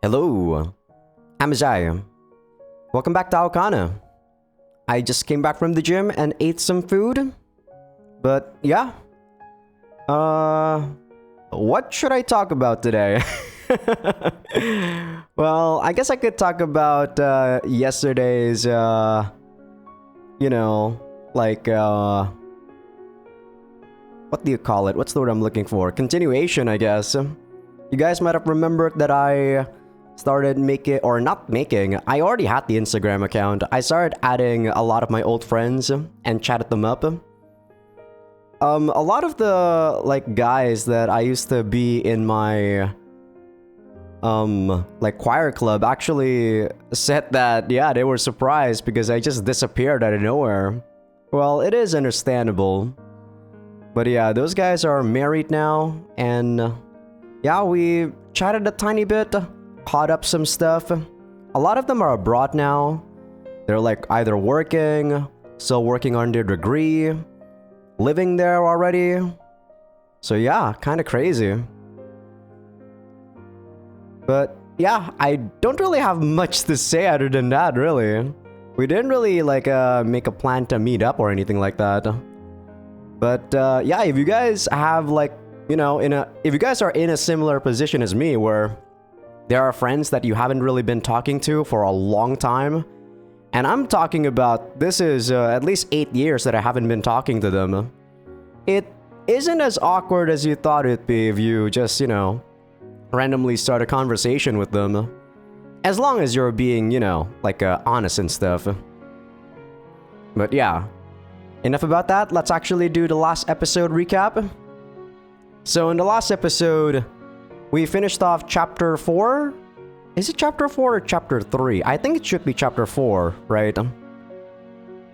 Hello, I'm Azai. Welcome back to Aokana. I just came back from the gym and ate some food. But yeah. What should I talk about today? Well, I guess I could talk about yesterday's what do you call it? What's the word I'm looking for? Continuation, I guess. You guys might have remembered that I started making, or not making, I already had the Instagram account. I started adding a lot of my old friends and chatted them up. A lot of the guys that I used to be in my choir club actually said that they were surprised because I just disappeared out of nowhere. Well, it is understandable. But yeah, those guys are married now, and we chatted a tiny bit, caught up some stuff. A lot of them are abroad now. They're either working, still working on their degree, living there already. So yeah, kind of crazy. But yeah, I don't really have much to say other than that, really. We didn't really make a plan to meet up or anything like that. But if you guys have if you guys are in a similar position as me where there are friends that you haven't really been talking to for a long time, and I'm talking about this is at least 8 years that I haven't been talking to them, it isn't as awkward as you thought it'd be if you just, randomly start a conversation with them. As long as you're being, honest and stuff. But yeah. Enough about that, let's actually do the last episode recap. So in the last episode, we finished off chapter 4. Is it chapter 4 or chapter 3? I think it should be chapter 4, right?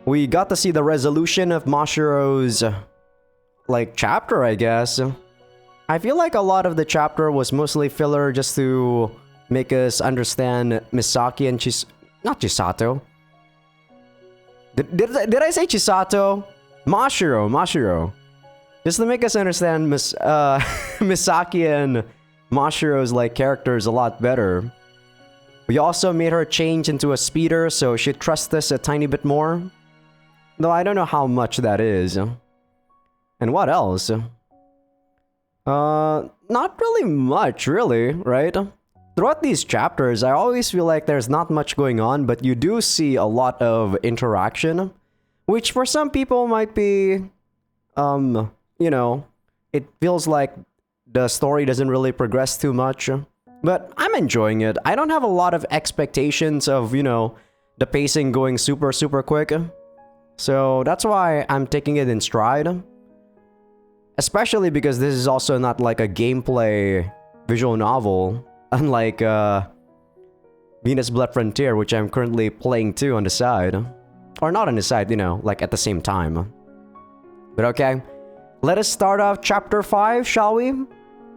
We got to see the resolution of Mashiro's, chapter, I guess. I feel like a lot of the chapter was mostly filler just to make us understand Misaki and not Chisato. Did I say Chisato? Mashiro. Just to make us understand Misaki and Mashiro's characters a lot better. We also made her change into a speeder so she trusts us a tiny bit more. Though I don't know how much that is. And what else? Not really much, really, right? Throughout these chapters, I always feel like there's not much going on, but you do see a lot of interaction, which for some people might be, it feels like the story doesn't really progress too much, but I'm enjoying it. I don't have a lot of expectations of, the pacing going super, super quick, so that's why I'm taking it in stride. Especially because this is also not like a gameplay visual novel. Unlike Venus Blood Frontier, which I'm currently playing too on the side. Or not on the side, at the same time. But okay, let us start off chapter 5, shall we?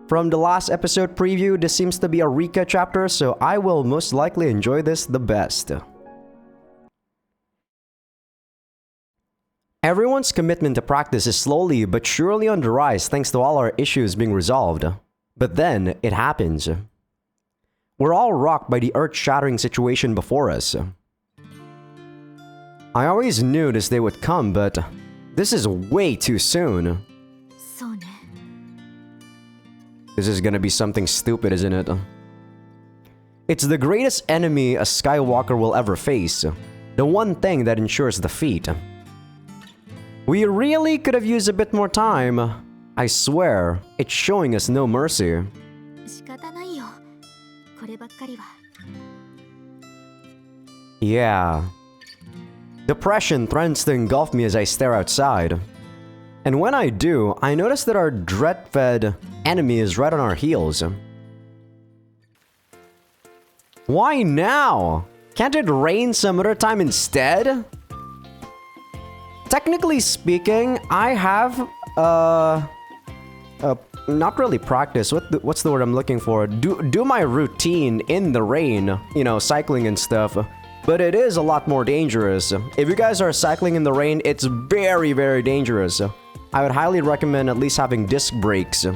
From the last episode preview, this seems to be a Rika chapter, so I will most likely enjoy this the best. Everyone's commitment to practice is slowly but surely on the rise thanks to all our issues being resolved. But then, it happens. We're all rocked by the earth-shattering situation before us. I always knew this day would come, but this is way too soon. This is gonna be something stupid, isn't it? It's the greatest enemy a Skywalker will ever face. The one thing that ensures defeat. We really could have used a bit more time. I swear, it's showing us no mercy. Yeah. Depression threatens to engulf me as I stare outside. And when I do, I notice that our dread-fed enemy is right on our heels. Why now? Can't it rain some other time instead? Technically speaking, I have, not really practice. What's the word I'm looking for? Do my routine in the rain, cycling and stuff. But it is a lot more dangerous. If you guys are cycling in the rain, it's very, very dangerous. I would highly recommend at least having disc brakes.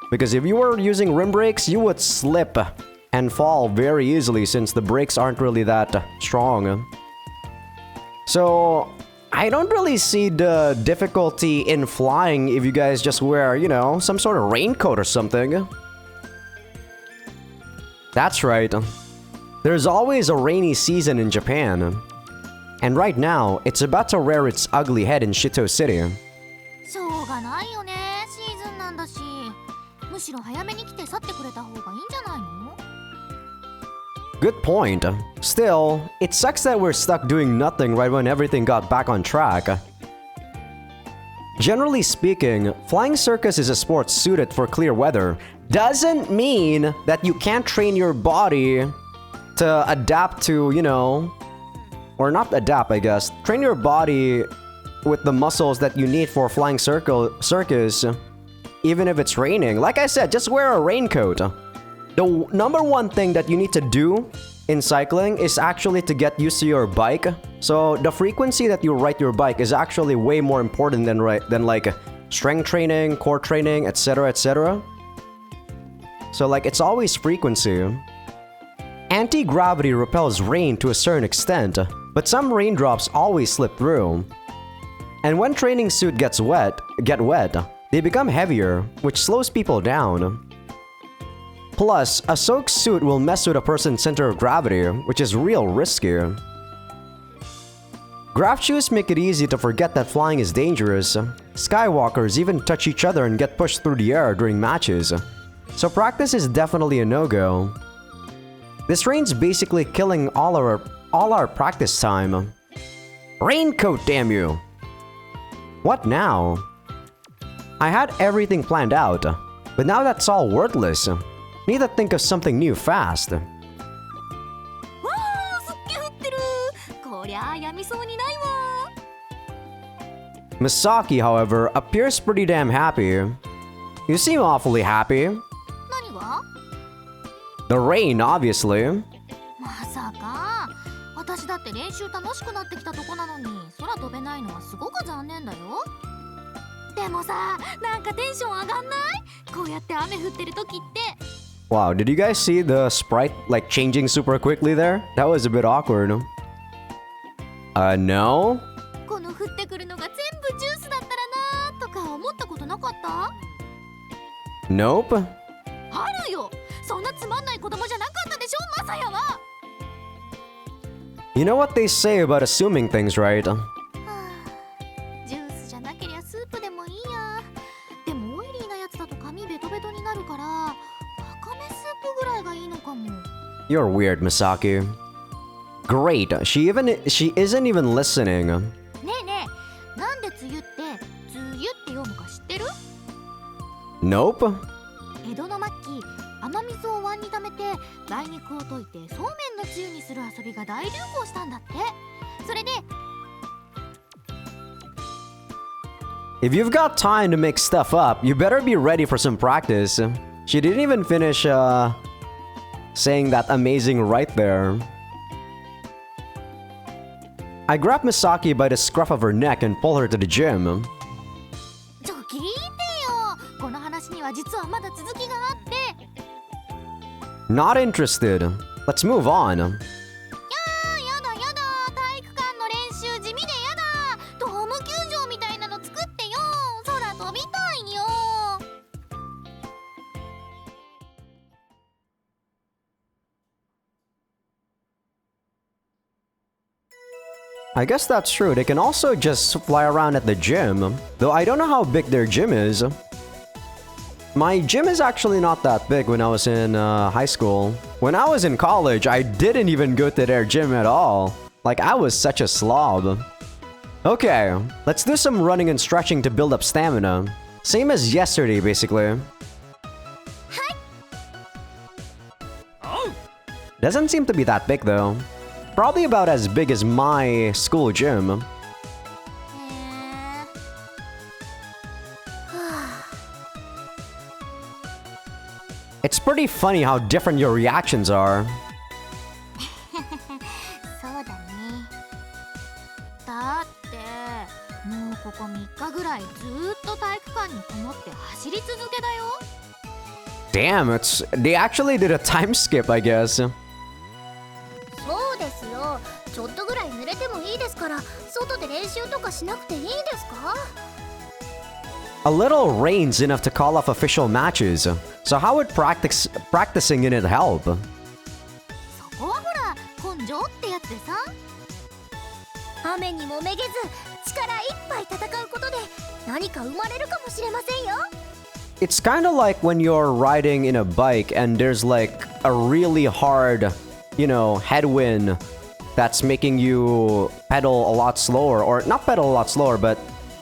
Because if you were using rim brakes, you would slip and fall very easily since the brakes aren't really that strong. So I don't really see the difficulty in flying if you guys just wear, you know, some sort of raincoat or something. That's right. There's always a rainy season in Japan. And right now, it's about to rear its ugly head in Shito City. しょうがないよね。シーズンなんだし。むしろ早めに来て去ってくれた方がいいんじゃないの? Good point. Still, it sucks that we're stuck doing nothing right when everything got back on track. Generally speaking, flying circus is a sport suited for clear weather. Doesn't mean that you can't train your body to adapt to, you know, or not adapt, I guess. Train your body with the muscles that you need for flying circus, even if it's raining. Like I said, just wear a raincoat. The number one thing that you need to do in cycling is actually to get used to your bike. So the frequency that you ride your bike is actually way more important than like strength training, core training, etc, etc. So like it's always frequency. Anti-gravity repels rain to a certain extent, but some raindrops always slip through. And when training suit get wet, they become heavier, which slows people down. Plus, a soaked suit will mess with a person's center of gravity, which is real risky. Graph shoes make it easy to forget that flying is dangerous. Skywalkers even touch each other and get pushed through the air during matches. So practice is definitely a no-go. This rain's basically killing all our practice time. Raincoat, damn you! What now? I had everything planned out, but now that's all worthless. Need to think of something new fast. Misaki, however, appears pretty damn happy. You seem awfully happy. The rain, obviously. まさか。私だって練習楽しくなってきたとこなのに、空飛べないのはすごく残念だよ。でもさ、なんかテンション上がんない？こうやって雨降ってる時って。Wow, did you guys see the sprite like changing super quickly there? That was a bit awkward. No? この降ってくるのが全部ジュースだったらなーとか思ったことなかった？ Nope. あるよ。そんなつまんない子供じゃなかったでしょ、マサヤは。You know what they say about assuming things, right? ジュースじゃなけりゃスープでもいいや。でもオイリーなやつだと髪ベトベトになるから、わかめスープぐらいがいいのかも。You're weird, Misaki. Great, she isn't even listening. ねえねえ、なんで梅雨って梅雨って読むか知ってる？ Nope. 江戸の末期、雨水を碗に溜めて梅肉を溶いてそうめんのつゆにする遊びが大流行したんだって。それで If you've got time to make stuff up, you better be ready for some practice. She didn't even finish saying that amazing right there. I grab Misaki by the scruff of her neck and pull her to the gym. ちょ聞いてよ。この話には実はまだ続きがあって。Not interested. Let's move on. やだやだ、体育館の練習地味でやだ。ドーム球場みたいなの作ってよ。空飛びたいよ。I guess that's true. They can also just fly around at the gym, though I don't know how big their gym is. My gym is actually not that big when I was in high school. When I was in college, I didn't even go to their gym at all. Like, I was such a slob. Okay, let's do some running and stretching to build up stamina. Same as yesterday, basically. Doesn't seem to be that big, though. Probably about as big as my school gym. It's pretty funny how different your reactions are. そうだね。だってもうここ3日ぐらいずーっと体育館にこもって走り続けだよ。Damn, they actually did a time skip, I guess. そうですよ。ちょっとぐらい濡れてもいいですから、外で練習とかしなくていいんですか？ A little rain's enough to call off official matches. So how would practicing in it help? そこはほら根性ってやつでさ。雨にもめげず力いっぱい戦うことで何か生まれるかもしれませんよ。It's kind of like when you're riding in a bike and there's like a really hard, headwind that's making you pedal a lot slower, or not pedal a lot slower, but,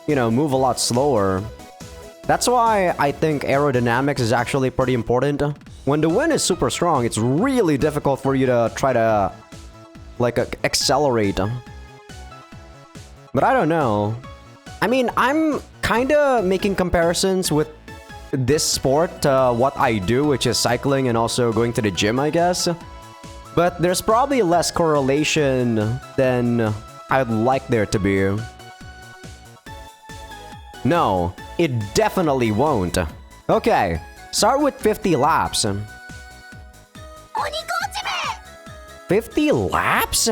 move a lot slower. That's why I think aerodynamics is actually pretty important. When the wind is super strong, it's really difficult for you to try to, accelerate. But I don't know. I mean, I'm kind of making comparisons with this sport to what I do, which is cycling and also going to the gym, I guess. But there's probably less correlation than I'd like there to be. No, it definitely won't. Okay, start with 50 laps. 50 laps?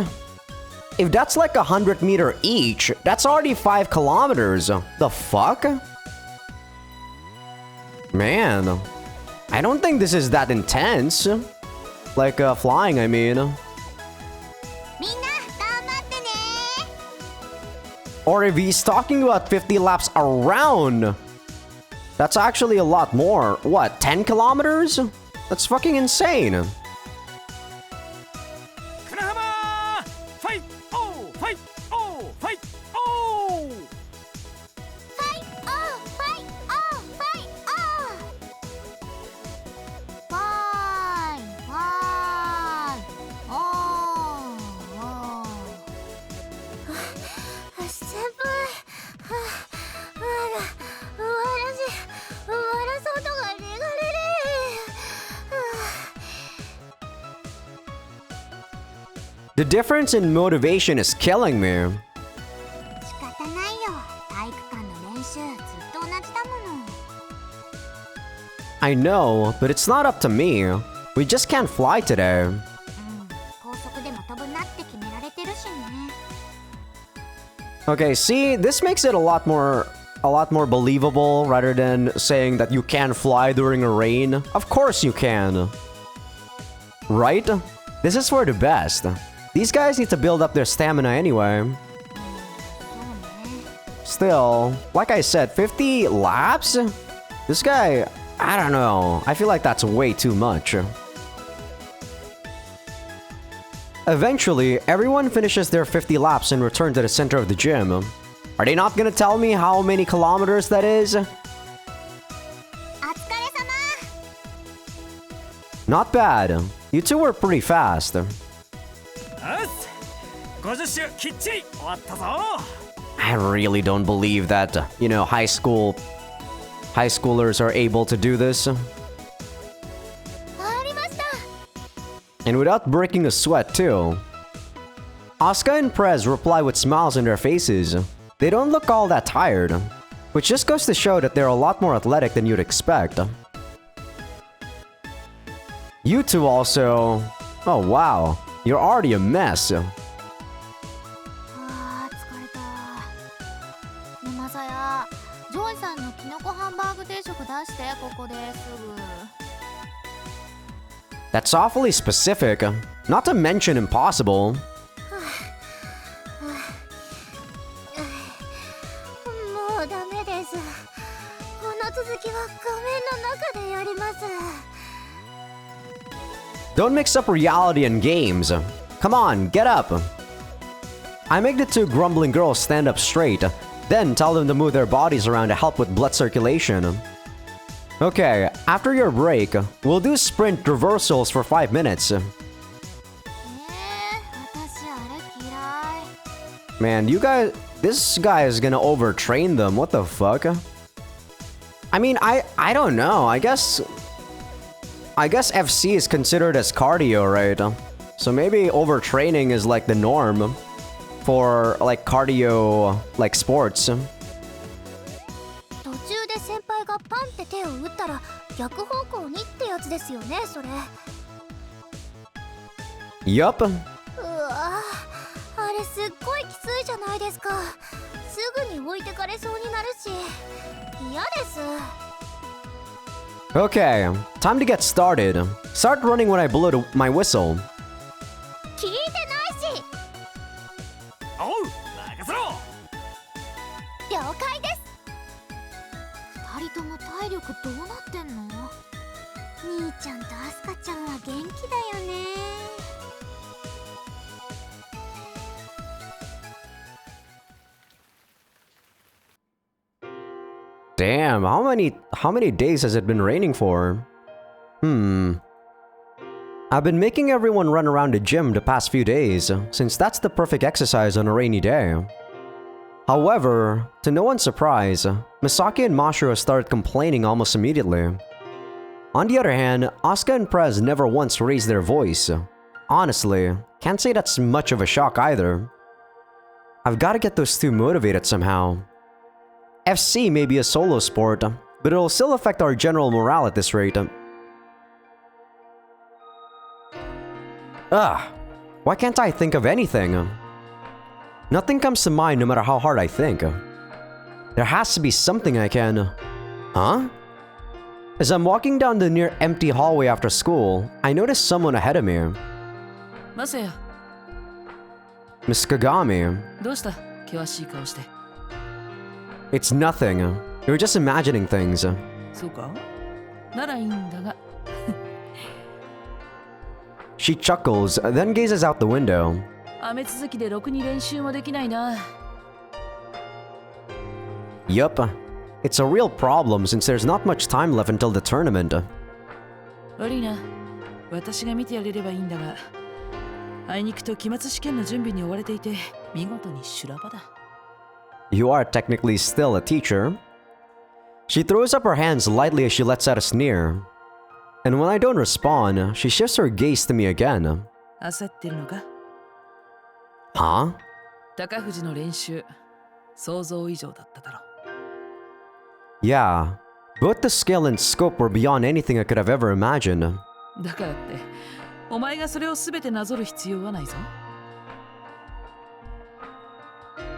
If that's like 100 meter each, that's already 5 kilometers. The fuck? Man, I don't think this is that intense. Like, flying, I mean. Or if he's talking about 50 laps around, that's actually a lot more. What, 10 kilometers? That's fucking insane. The difference in motivation is killing me. I know, but it's not up to me. We just can't fly today. Okay, see, this makes it a lot more believable rather than saying that you can fly during a rain. Of course you can. Right? This is for the best. These guys need to build up their stamina anyway. Still, like I said, 50 laps? This guy, I don't know. I feel like that's way too much. Eventually, everyone finishes their 50 laps and return to the center of the gym. Are they not gonna tell me how many kilometers that is? Not bad. You two were pretty fast. I really don't believe that, high schoolers are able to do this. And without breaking a sweat, too. Asuka and Prez reply with smiles on their faces. They don't look all that tired, which just goes to show that they're a lot more athletic than you'd expect. You two also... Oh wow, you're already a mess. That's awfully specific, not to mention impossible. Don't mix up reality and games. Come on, get up. I make the two grumbling girls stand up straight, then tell them to move their bodies around to help with blood circulation. Okay, after your break, we'll do sprint reversals for 5 minutes. Man, this guy is gonna overtrain them, what the fuck? I mean, I don't know, I guess FC is considered as cardio, right? So maybe overtraining is like the norm for like cardio, like sports. 逆方向にってやつですよね、それ。Yup. うわ、あれすっごいきついじゃないですか。すぐに置いてかれそうになるし、嫌です。 Okay, time to get started. Start running when I blow my whistle. 聞いてないし。おう、任せろ。了解です。二人とも体力どうなってんの？兄ちゃんとアスカちゃんは元気だよね。Damn, how many days has it been raining for? I've been making everyone run around the gym the past few days, since that's the perfect exercise on a rainy day. However, to no one's surprise, Misaki and Mashiro started complaining almost immediately. On the other hand, Asuka and Prez never once raised their voice. Honestly, can't say that's much of a shock either. I've gotta get those two motivated somehow. FC may be a solo sport, but it'll still affect our general morale at this rate. Why can't I think of anything? Nothing comes to mind no matter how hard I think. There has to be something I can... Huh? As I'm walking down the near empty hallway after school, I notice someone ahead of me. Masaya. Miss Kagami. どうした？険しい顔して。 It's nothing. You're just imagining things. そうか？ならいいんだが。 She chuckles, then gazes out the window. 雨続きでろくに練習もできないな。 Yup. It's a real problem since there's not much time left until the tournament. 悪いな。私が見てやれればいいんだが。あいにくと期末試験の準備に追われていて、見事に修羅場だ。 You are technically still a teacher. She throws up her hands lightly as she lets out a sneer. And when I don't respond, she shifts her gaze to me again. 焦ってるのか？ Huh? 高藤の練習、想像以上だっただろ。 Yeah, both the scale and scope were beyond anything I could have ever imagined. だからって、お前がそれを全てなぞる必要はないぞ。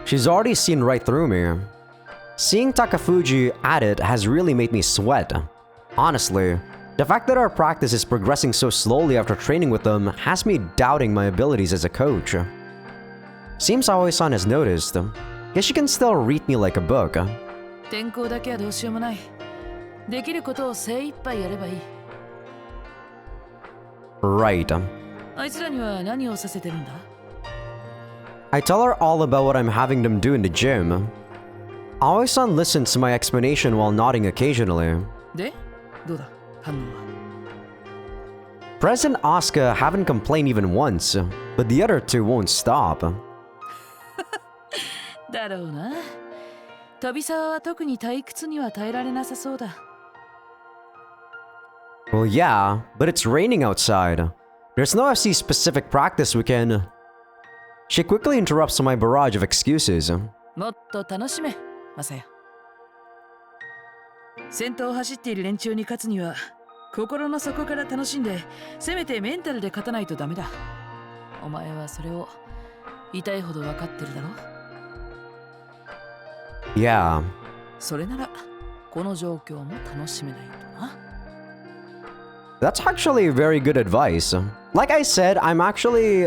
She's already seen right through me. Seeing Takafuji at it has really made me sweat. Honestly, the fact that our practice is progressing so slowly after training with them has me doubting my abilities as a coach. Seems Aoi-san has noticed. Guess she can still read me like a book. 天候だけはどうしようもない。できることを精一杯やればいい。 Right. あいつらには何をさせてるんだ？ I tell her all about what I'm having them do in the gym. Aoi-san listens to my explanation while nodding occasionally. で、どうだ？反応は？ Prez and Asuka haven't complained even once, but the other two won't stop. だろうな。飛沢は特に退屈には耐えられなさそうだ。 Well, yeah, but it's raining outside. There's no FC specific practice we can... She quickly interrupts my barrage of excuses. もっと楽しめ、マサヤ。先頭を走っている連中に勝つには、心の底から楽しんで、せめてメンタルで勝たないとダメだ。お前はそれを痛いほど分かってるだろ？ Yeah. それなら、この状況も楽しめないとな。 That's actually very good advice. Like I said, I'm actually,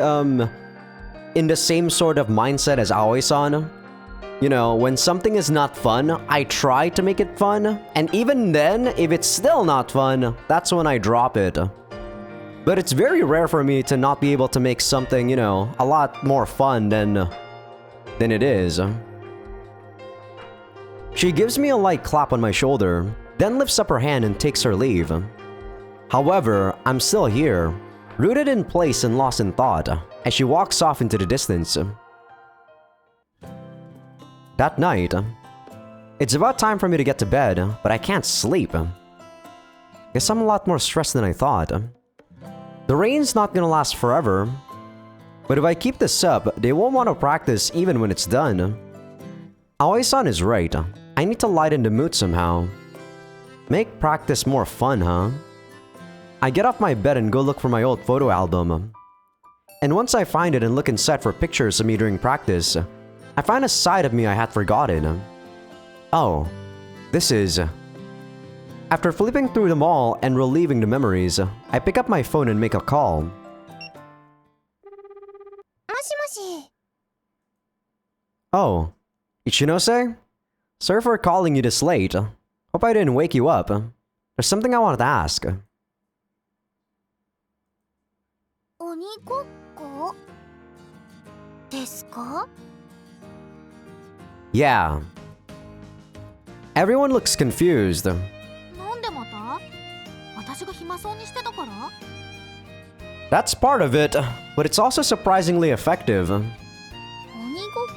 in the same sort of mindset as Aoi-san. You know, when something is not fun, I try to make it fun. And even then, if it's still not fun, that's when I drop it. But it's very rare for me to not be able to make something, you know, a lot more fun than it is. She gives me a light clap on my shoulder, then lifts up her hand and takes her leave. However, I'm still here, rooted in place and lost in thought, as she walks off into the distance. That night, it's about time for me to get to bed, but I can't sleep. Guess I'm a lot more stressed than I thought. The rain's not gonna last forever, but if I keep this up, they won't want to practice even when it's done. Aoi-san is right. I need to lighten the mood somehow. Make practice more fun, huh? I get off my bed and go look for my old photo album. And once I find it and look inside for pictures of me during practice, I find a side of me I had forgotten. Oh, this is... After flipping through them all and reliving the memories, I pick up my phone and make a call. もしもし。 Oh, Ichinose? Sorry for calling you this late. Hope I didn't wake you up. There's something I wanted to ask. 鬼ごっこですか？ Yeah. Everyone looks confused. なんでまた？私が暇そうにしてたから？ That's part of it, but it's also surprisingly effective. 鬼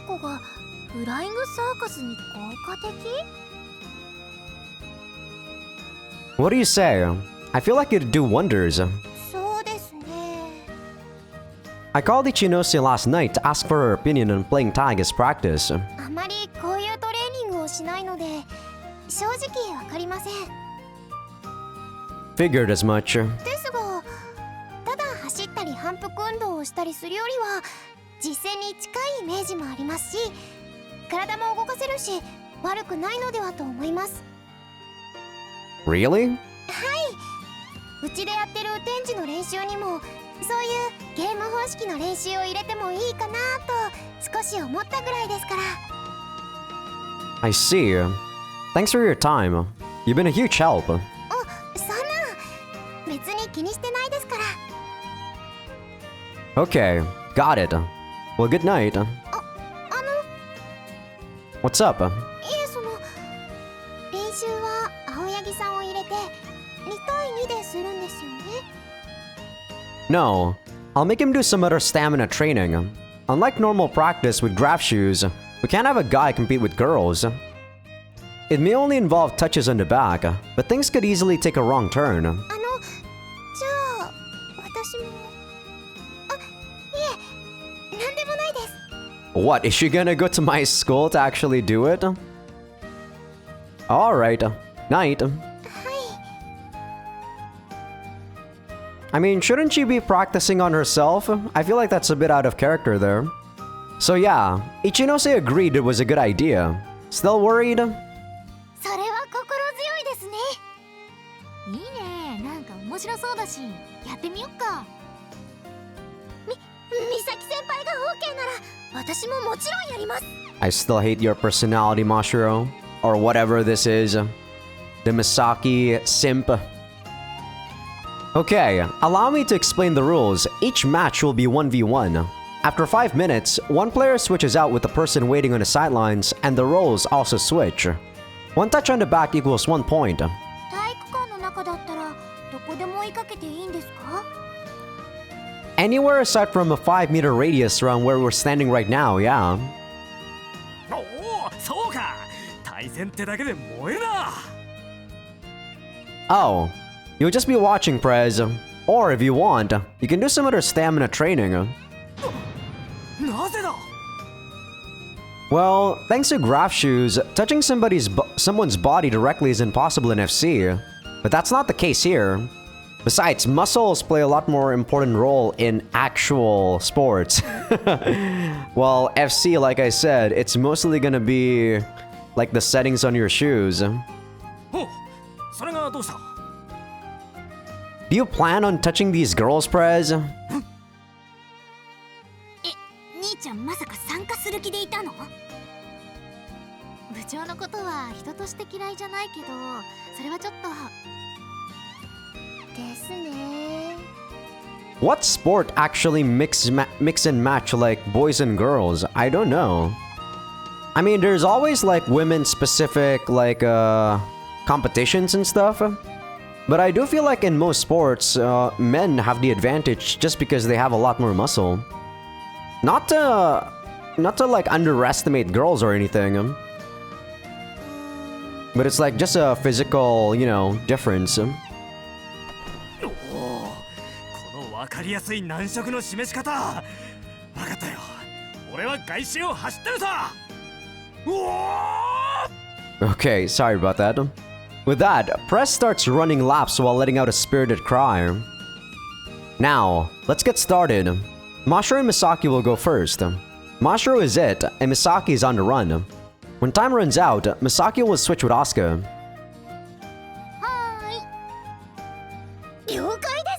ごっこがフライングサーカスに効果的？ What do you say? I feel like it'd do wonders. そうですね。 I called Ichinose last night to ask for her opinion on playing tag as practice. あまりこういうトレーニングをしないので正直わかりません。 Figured as much. ですが、ただ走ったり反復運動をしたりするよりは実践に近いイメージもありますし、体も動かせるし悪くないのではと思います。 Really? うちでやってる展示の練習にもそういうゲーム方式の練習を入れてもいいかなと少し思ったぐらいですから。 I see. Thanks for your time. You've been a huge help. そんな別に気にしてないですから。 Okay, got it. Well, good night. あの What's up? いえその練習は青柳さんを入れて2対2でするんですよね。 No, I'll make him do some other stamina training. Unlike normal practice with graph shoes, we can't have a guy compete with girls. It may only involve touches on the back, but things could easily take a wrong turn. じゃあ私もいえなんでもないです。 What, is she gonna go to my school to actually do it? Alright, night. はい。 I mean, shouldn't she be practicing on herself? I feel like that's a bit out of character there. So yeah, Ichinose agreed it was a good idea. Still worried? それは心強いですね。いいね、なんか面白そうだし、やってみよっか。美咲先輩が OK なら、私ももちろんやります。 I still hate your personality, Mashiro. Or whatever this is. The Misaki simp. Okay, allow me to explain the rules. Each match will be 1v1. After 5 minutes, one player switches out with the person waiting on the sidelines, and the roles also switch. One touch on the back equals 1 point. 体育館の中だったら、どこでも追いかけていいんですか？ Anywhere aside from a 5-meter radius around where we're standing right now, yeah. おお、そうか。対戦ってだけで燃えるな。 Oh, you'll just be watching, Prez. Or if you want, you can do some other stamina training. なぜだ。 Well, thanks to graph shoes, touching someone's body directly is impossible in FC. But that's not the case here. Besides, muscles play a lot more important role in actual sports. Well, FC, like I said, it's mostly gonna be like the settings on your shoes. お、それがどうした。 Do you plan on touching these girls, Prez? 兄ちゃんまさか参加する気でいたの？部長のことは人として嫌いじゃないけど、それはちょっとですね。 What sport actually mix and match like boys and girls? I don't know. I mean, there's always like women-specific like competitions and stuff. But I do feel like in most sports, men have the advantage just because they have a lot more muscle. Not to like underestimate girls or anything. But it's like just a physical, you know, difference. おお、この分かりやすい難色の示し方。分かったよ。俺は外周を走ってるさ。うおー。 Okay, sorry about that. With that, Press starts running laps while letting out a spirited cry. Now, let's get started. Mashiro and Misaki will go first. Mashiro is it, and Misaki is on the run. When time runs out, Misaki will switch with Asuka. はーい。了解で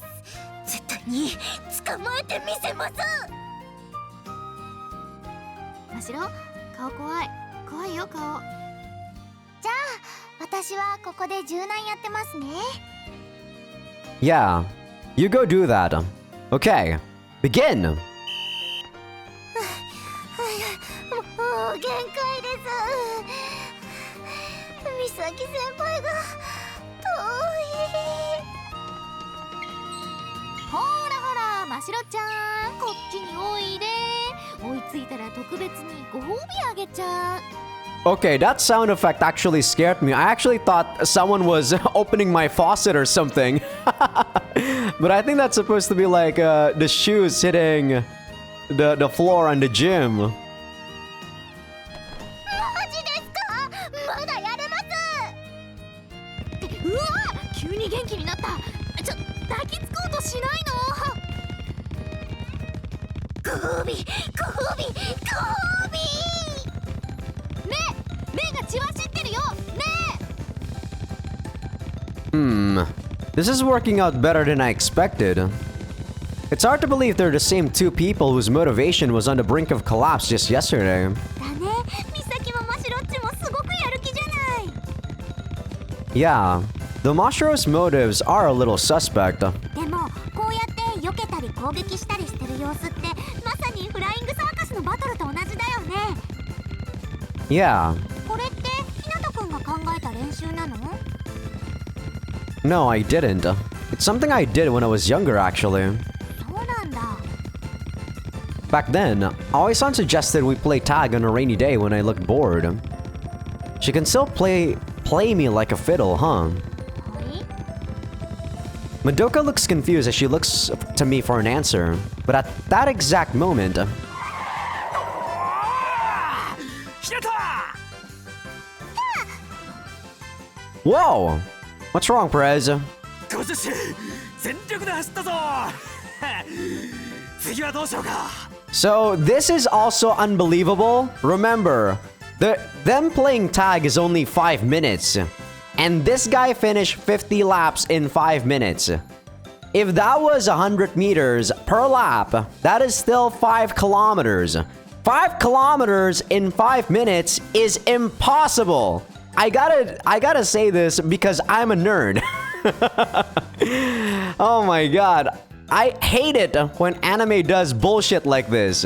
す。絶対に捕まえてみせます。マシロ、顔怖い。怖いよ顔。じゃあ、私はここで柔軟やってますね。Yeah, you go do that. Okay, begin! もう限界です。美咲先輩が遠い。ほらほら、ましろちゃん、こっちにおいで。追いついたら特別にご褒美あげちゃう。Okay, that sound effect actually scared me. I actually thought someone was opening my faucet or something. But I think that's supposed to be like the shoes hitting the floor on the gym. マジですか？まだやれます。うわ！急に元気になった。抱きつこうとしないの？ご褒美、ご褒美、ご褒美。ねえ、目が血走ってるよ。ねえ。This is working out better than I expected. It's hard to believe they're the same two people whose motivation was on the brink of collapse just yesterday. だね。美咲もマシロッチもすごくやる気じゃない。Yeah, the Mashiro's motives are a little suspect. でもこうやって避けたり攻撃したりしてる様子ってまさにフライングサーカスのバトルと同じだよね。 Yeah. これってひなとくんが考えた練習なの？ No, I didn't. It's something I did when I was younger, actually. そうなんだ。 Back then, Aoi-san suggested we play tag on a rainy day when I looked bored. She can still play me like a fiddle, huh? はい。 Madoka looks confused as she looks to me for an answer, but at that exact moment, ひなた whoa! What's wrong, Perez? 50周全力で走ったぞ次はどうしようか So this is also unbelievable. Remember, them playing tag is only 5 minutes, and this guy finished 50 laps in 5 minutes. If that was 100 meters per lap, that is still 5 kilometers. 5 kilometers in 5 minutes is impossible. I gotta say this because I'm a nerd. Oh my god. I hate it when anime does bullshit like this.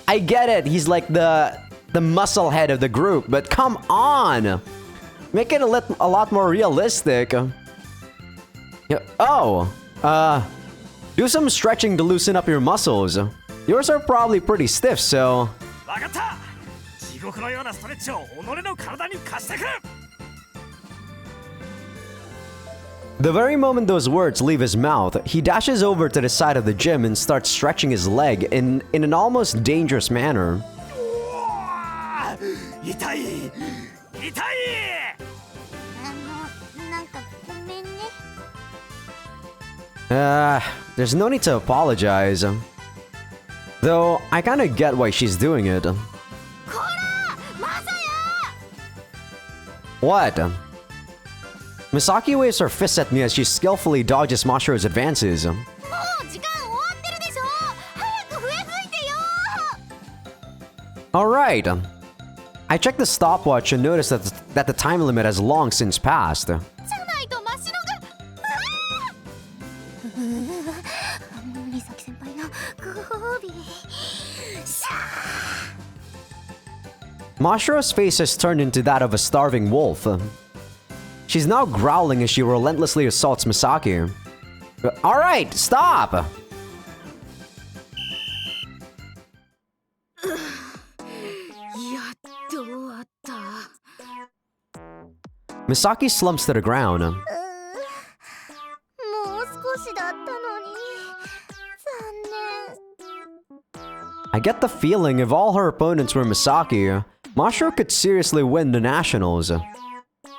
I get it, he's like the muscle head of the group, but come on! Make it a lot more realistic. Oh, do some stretching to loosen up your muscles. Yours are probably pretty stiff, so... わかった地獄のようなストレッチを己の体に貸してくる The very moment those words leave his mouth, he dashes over to the side of the gym and starts stretching his leg in an almost dangerous manner. 痛い痛いなんかごめんね。 There's no need to apologize. Though, I kinda get why she's doing it. こらマサヤ What? Misaki waves her fist at me as she skillfully dodges Mashiro's advances. もう時間終わってるでしょ早く笛吹いてよ Alright. I checked the stopwatch and noticed that the time limit has long since passed. じゃないとマシロが美咲先輩のご褒美しゃ Mashiro's face has turned into that of a starving wolf. She's now growling as she relentlessly assaults Misaki. Alright, stop! やっと終わった Misaki slumps to the ground. もう少しだったのに残念 I get the feeling if all her opponents were Misaki, Mashiro could seriously win the nationals.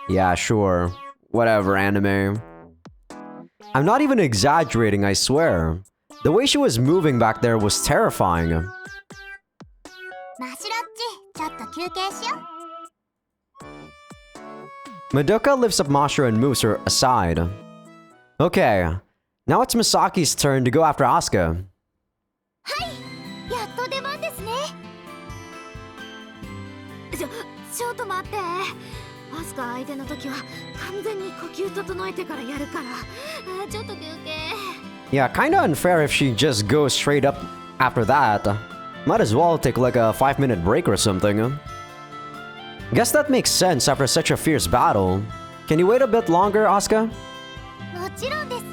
Yeah, sure. whatever anime. I'm not even exaggerating, I swear. The way she was moving back there was terrifying. マシロッチ、ちょっと休憩しよう。 Madoka lifts up Mashiro and moves her aside. Okay, now it's Misaki's turn to go after Asuka. やっと出番ですね。ちょっと待って。アスカ相手の時は完全に呼吸整えてからやるから。ちょっと休憩。 Yeah, kinda unfair if she just goes straight up after that. Might as well take like a 5-minute break or something. Guess that makes sense after such a fierce battle. Can you wait a bit longer, Asuka? もちろんです。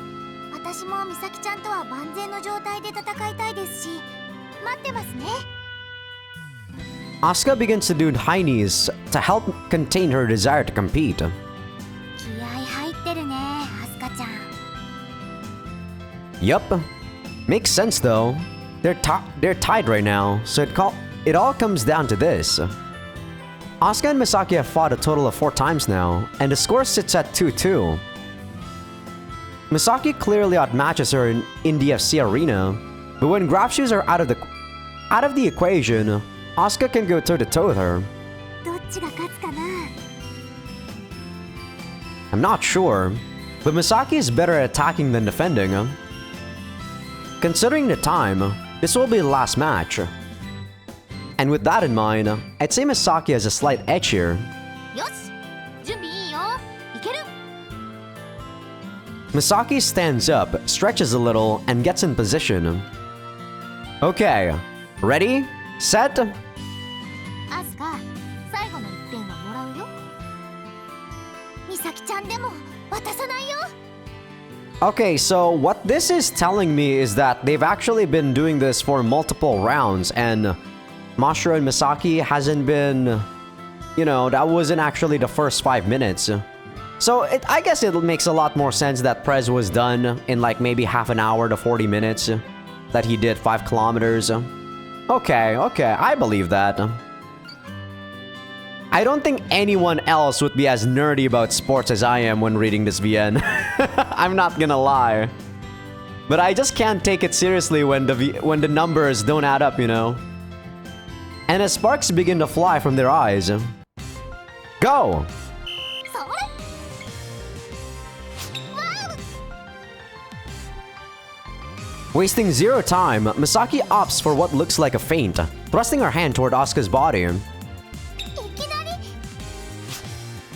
私も美咲ちゃんとは万全の状態で戦いたいですし、待ってますね。 Asuka begins to do high knees to help contain her desire to compete. 気合入ってるね、アスカちゃん。 Yup. Makes sense though. They're tied right now, so it all comes down to this. Asuka and Misaki have fought a total of 4 times now, and the score sits at 2-2. Misaki clearly outmatches her in the FC arena, but when grab shoes are out of the equation, Asuka can go toe-to-toe with her. どっちが勝つかな。 I'm not sure, but Misaki is better at attacking than defending. Considering the time, this will be the last match. And with that in mind, I'd say Misaki has a slight edge here. よし、準備いいよ。いける。 Misaki stands up, stretches a little, and gets in position. Okay, ready, set. アスカ、最後の1点はもらうよ。美咲ちゃんでも渡さないよ。 Okay, so what this is telling me is that they've actually been doing this for multiple rounds, and Mashiro and Misaki hasn't been, you know, that wasn't actually the first 5 minutes. So I guess it makes a lot more sense that Prez was done in like maybe half an hour to 40 minutes, that he did 5 kilometers. Okay, I believe that. I don't think anyone else would be as nerdy about sports as I am when reading this VN. I'm not gonna lie. But I just can't take it seriously when the numbers don't add up, you know? And as sparks begin to fly from their eyes. Go! それ。わお。 Wasting zero time, Misaki opts for what looks like a feint, thrusting her hand toward Asuka's body. いきなり。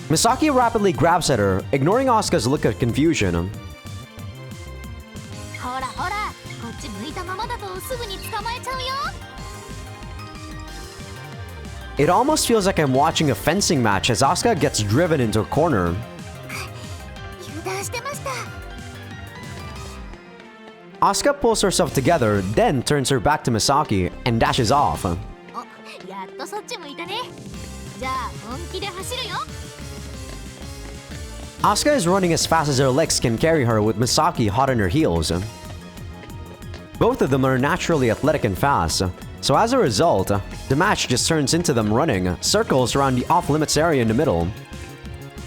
Misaki rapidly grabs at her, ignoring Asuka's look of confusion. ほらほら、こっち向いたままだとすぐに捕まえちゃうよ。 It almost feels like I'm watching a fencing match as Asuka gets driven into a corner. 油断してました。 Asuka pulls herself together, then turns her back to Misaki and dashes off. お、やっとそっち向いたね。じゃあ本気で走るよ。 Asuka is running as fast as her legs can carry her with Misaki hot on her heels. Both of them are naturally athletic and fast, so as a result, the match just turns into them running circles around the off-limits area in the middle.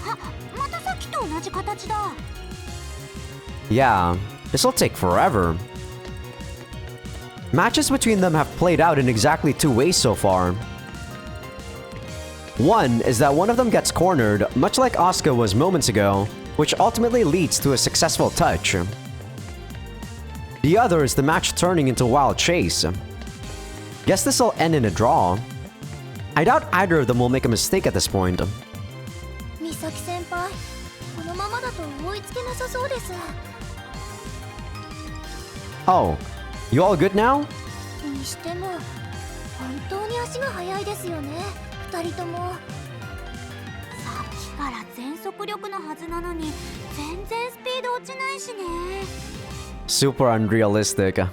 あ、またさっきと同じ形だ。 Yeah, this'll take forever. Matches between them have played out in exactly 2 ways so far. One is that one of them gets cornered, much like Asuka was moments ago, which ultimately leads to a successful touch. The other is the match turning into a wild chase. Guess this'll end in a draw. I doubt either of them will make a mistake at this point. 美咲先輩、このままだと追いつけなさそうです。 Oh, you all good now? にしても、本当に足が速いですよね、2人とも。さっきから全速力のはずなのに、全然スピード落ちないしね。 Super unrealistic.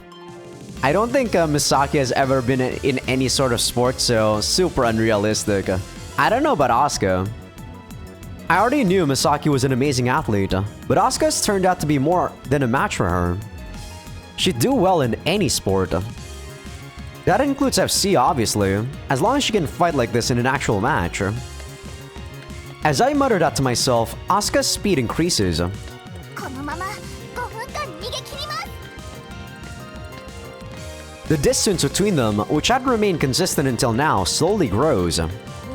I don't think Misaki has ever been in any sort of sport, so super unrealistic. I don't know about Asuka. I already knew Misaki was an amazing athlete, but Asuka's turned out to be more than a match for her. She'd do well in any sport. That includes FC, obviously, as long as she can fight like this in an actual match. As I mutter that to myself, Asuka's speed increases. このまま5分間逃げ切ります。 The distance between them, which had remained consistent until now, slowly grows. お、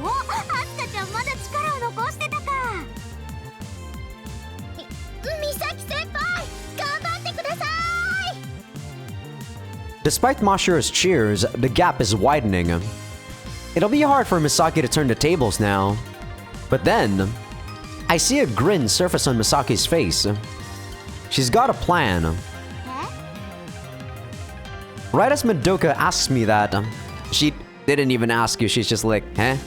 アスカちゃんまだ力を残してたか。ミサキ先輩、頑張ってください。 Despite Mashiro's cheers, the gap is widening. It'll be hard for Misaki to turn the tables now. But then, I see a grin surface on Misaki's face. She's got a plan. Right as Madoka asks me that, she didn't even ask you, she's just like, huh?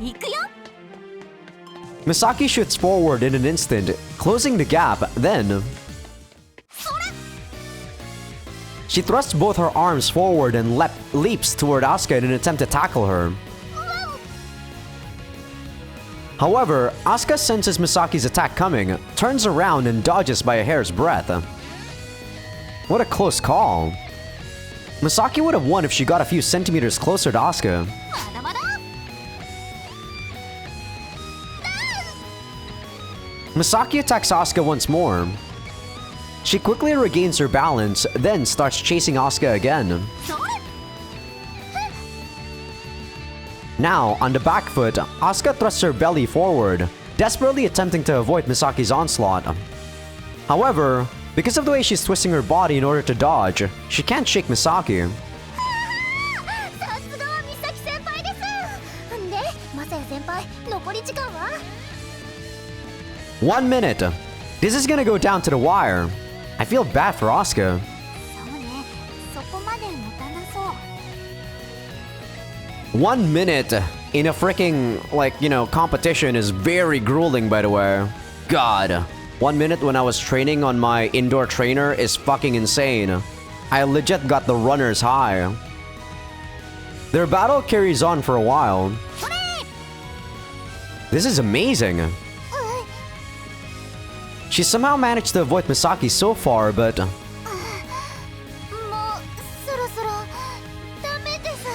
行くよ。 Misaki shoots forward in an instant, closing the gap, then... She thrusts both her arms forward and leaps toward Asuka in an attempt to tackle her. However, Asuka senses Misaki's attack coming, turns around and dodges by a hair's breadth. What a close call. Misaki would have won if she got a few centimeters closer to Asuka. まだまだ。 Misaki attacks Asuka once more. She quickly regains her balance, then starts chasing Asuka again. それ。 Now, on the back foot, Asuka thrusts her belly forward, desperately attempting to avoid Misaki's onslaught. However, because of the way she's twisting her body in order to dodge, she can't shake Misaki. さすがはミサキ先輩です。んで、マサヤ先輩、残り時間は？ 1 minute. This is gonna go down to the wire. I feel bad for Asuka. そうね、そこまで持たなそう。 1 minute in a freaking, competition is very grueling, by the way. God. 1 minute when I was training on my indoor trainer is fucking insane. I legit got the runner's high. Their battle carries on for a while. This is amazing. She somehow managed to avoid Misaki so far, but... もうそろそろダメです。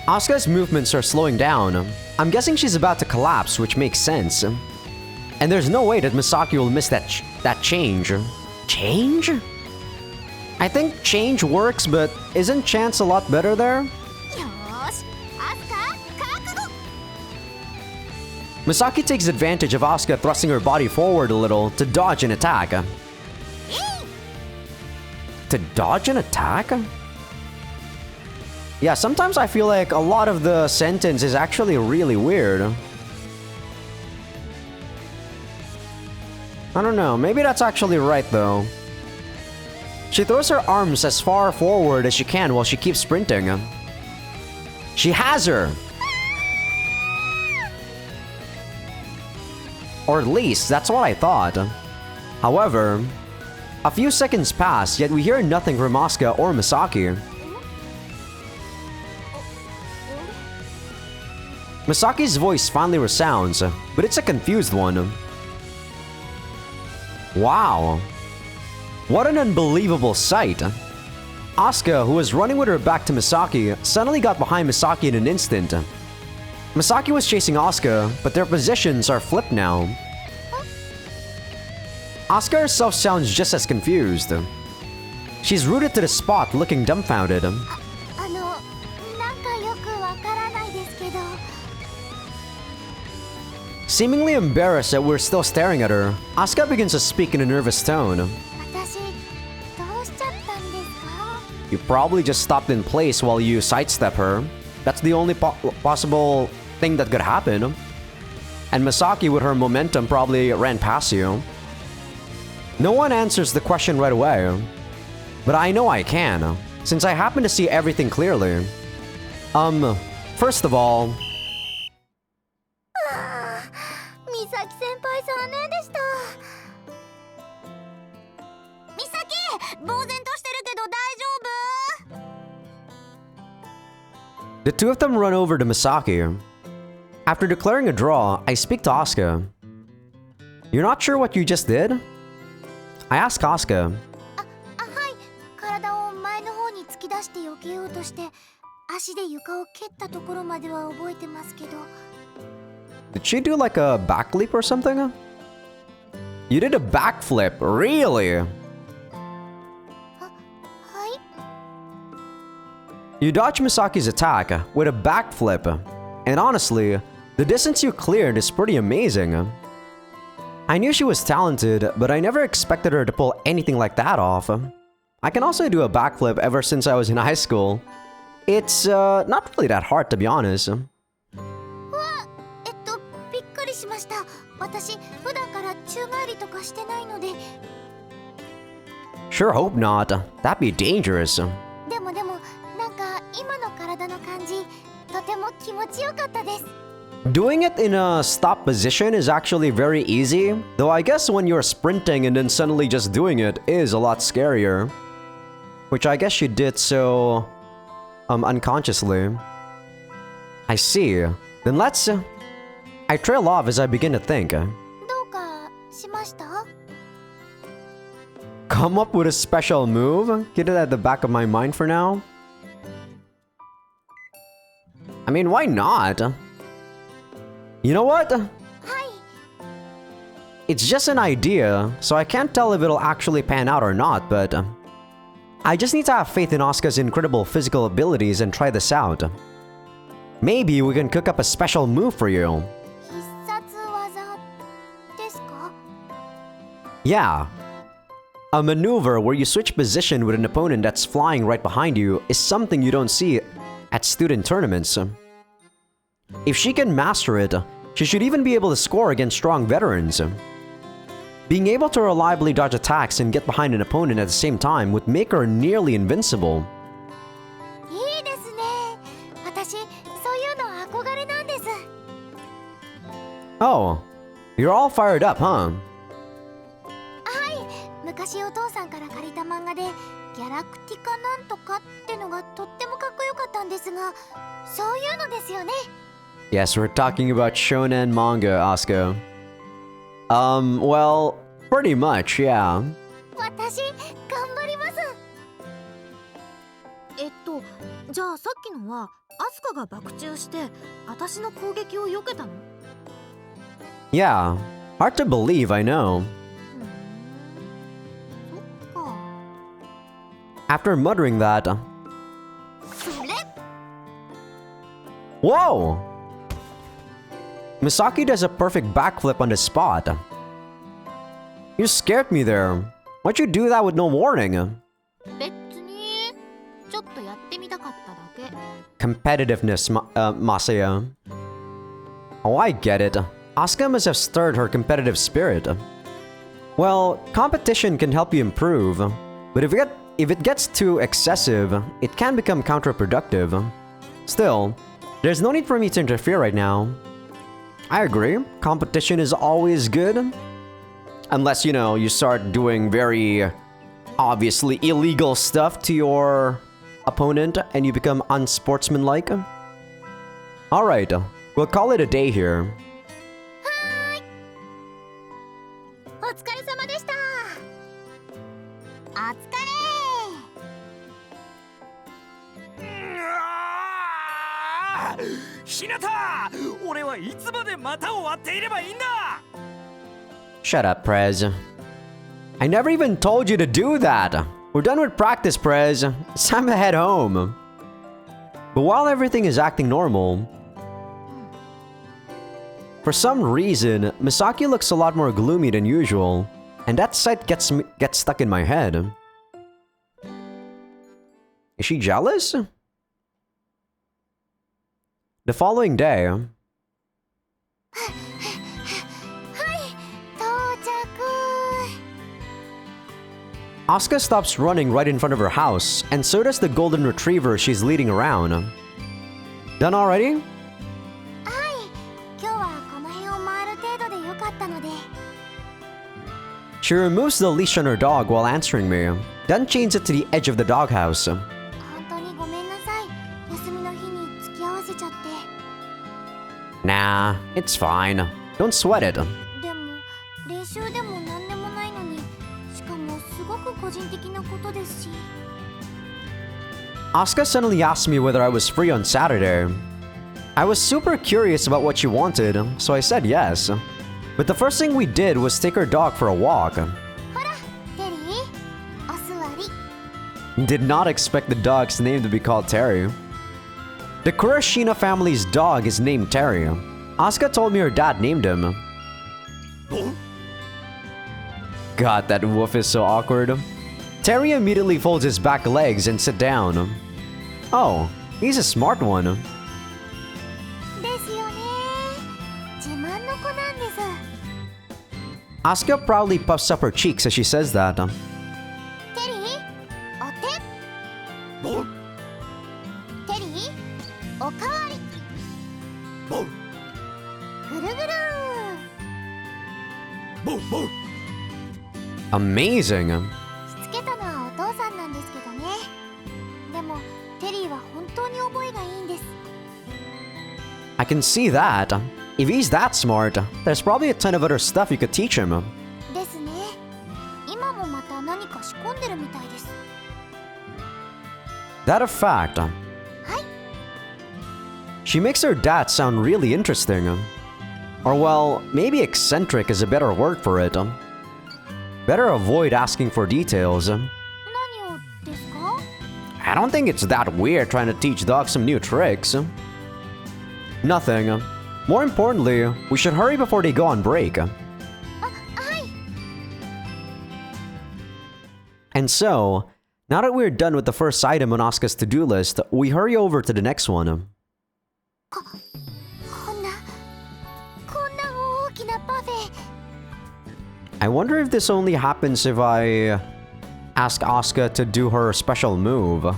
Asuka's movements are slowing down. I'm guessing she's about to collapse, which makes sense. And there's no way that Misaki will miss that change. Change? I think change works, but isn't chance a lot better there? よーし、アスカ、覚悟。 Misaki takes advantage of Asuka thrusting her body forward a little to dodge an attack. To dodge an attack? Yeah, sometimes I feel like a lot of the sentence is actually really weird. I don't know, maybe that's actually right though. She throws her arms as far forward as she can while she keeps sprinting. She has her! Or at least, that's what I thought. However, a few seconds pass, yet we hear nothing from Asuka or Misaki. Misaki's voice finally resounds, but it's a confused one. Wow. What an unbelievable sight. Asuka, who was running with her back to Misaki, suddenly got behind Misaki in an instant. Misaki was chasing Asuka, but their positions are flipped now. Asuka herself sounds just as confused. She's rooted to the spot, looking dumbfounded. なんかよくわからないですけど。 Seemingly embarrassed that we're still staring at her, Asuka begins to speak in a nervous tone. 私、どうしちゃったんですか？ You probably just stopped in place while you sidestep her. That's the only possible thing that could happen. And Misaki with her momentum probably ran past you. No one answers the question right away. But I know I can, since I happen to see everything clearly. First of all... ミサキ先輩残念でした。ミサキ、呆然としてるけど大丈夫？ The two of them run over to Misaki. After declaring a draw, I speak to Asuka. You're not sure what you just did? I ask Asuka. はい、体を前の方に突き出して避けようとして、足で床を蹴ったところまでは覚えてますけど。 Did she do like a back leap or something? You did a backflip, really? はい。 You dodged Misaki's attack with a backflip. And honestly, the distance you cleared is pretty amazing. I knew she was talented, but I never expected her to pull anything like that off. I can also do a backflip ever since I was in high school. It's not really that hard, to be honest. わ、びっくりしました。私、普段から宙返りとかしてないので。 Sure hope not. That'd be dangerous. でも、なんか今の体の感じ、とても気持ちよかったです。 Doing it in a stop position is actually very easy, though I guess when you're sprinting and then suddenly just doing it is a lot scarier. Which I guess she did so... unconsciously. I see. Then let's... I trail off as I begin to think. どうかしました？ Come up with a special move? Get it at the back of my mind for now? I mean, why not? You know what? はい。 It's just an idea, so I can't tell if it'll actually pan out or not, but... I just need to have faith in Asuka's incredible physical abilities and try this out. Maybe we can cook up a special move for you. 必殺技ですか？ Yeah. A maneuver where you switch position with an opponent that's flying right behind you is something you don't see at student tournaments. If she can master it, she should even be able to score against strong veterans. Being able to reliably dodge attacks and get behind an opponent at the same time would make her nearly invincible. いいですね。私、そういうの憧れなんです。 Oh, you're all fired up, huh? はい。昔お父さんから借りた漫画でギャラクティカなんとかってのがとってもかっこよかったんですが、そういうのですよね。 Yes, we're talking about shonen manga, Asuka. Well, pretty much, yeah. 私、頑張ります。じゃあさっきのはアスカが爆中して私の攻撃を避けたの？ Yeah, hard to believe, I know. そっか。 After muttering that... それ Whoa! Misaki does a perfect backflip on the spot. You scared me there. Why'd you do that with no warning? 別にちょっとやってみたかっただけ。 Competitiveness, Masaya. Oh, I get it. Asuka must have stirred her competitive spirit. Well, competition can help you improve, but if it gets too excessive, it can become counterproductive. Still, there's no need for me to interfere right now. I agree, competition is always good. Unless, you know, you start doing very obviously illegal stuff to your opponent and you become unsportsmanlike. Alright, we'll call it a day here. はーい。お疲れ様でした。お疲れ。ひなた、俺はいつまで股を割っていればいいんだ。 Shut up, Prez. I never even told you to do that. We're done with practice, Prez. It's time to head home. But while everything is acting normal, for some reason, Misaki looks a lot more gloomy than usual, and that sight gets stuck in my head. Is she jealous? The following day... 到着。 Asuka stops running right in front of her house, and so does the golden retriever she's leading around. Done already? はい。今日はこの辺を回る程度でよかったので。 She removes the leash on her dog while answering me, then chains it to the edge of the doghouse. 本当にごめんなさい。休みの日に付き合わせちゃって。 Nah, it's fine. Don't sweat it. でも練習でも何でもないのに、しかもすごく個人的なことですし。Asuka suddenly asked me whether I was free on Saturday. I was super curious about what she wanted, so I said yes. But the first thing we did was take her dog for a walk. ほらテリーお座り Did not expect the dog's name to be called Terry. The Kurashina family's dog is named Terry. Asuka told me her dad named him. God, that woof is so awkward. Terry immediately folds his back legs and sits down. Oh, he's a smart one. ですよね自慢の子なんです Asuka proudly puffs up her cheeks as she says that. テリーお手テリーおかわりぐるぐる Amazing. しつけたのはお父さんなんですけどねでもテリーは本当に覚えがいいんです I can see that. If he's that smart, there's probably a ton of other stuff you could teach him. ですね今もまた何か仕込んでるみたいです That a fact. はい She makes her dad sound really interesting. Or well, maybe eccentric is a better word for it. Better avoid asking for details. 何をですか I don't think it's that weird trying to teach dogs some new tricks. Nothing. More importantly, we should hurry before they go on break. はい And so, now that we're done with the first item on Asuka's to-do list, we hurry over to the next one. こんな大きなパフェ I wonder if this only happens if I ask Asuka to do her special move.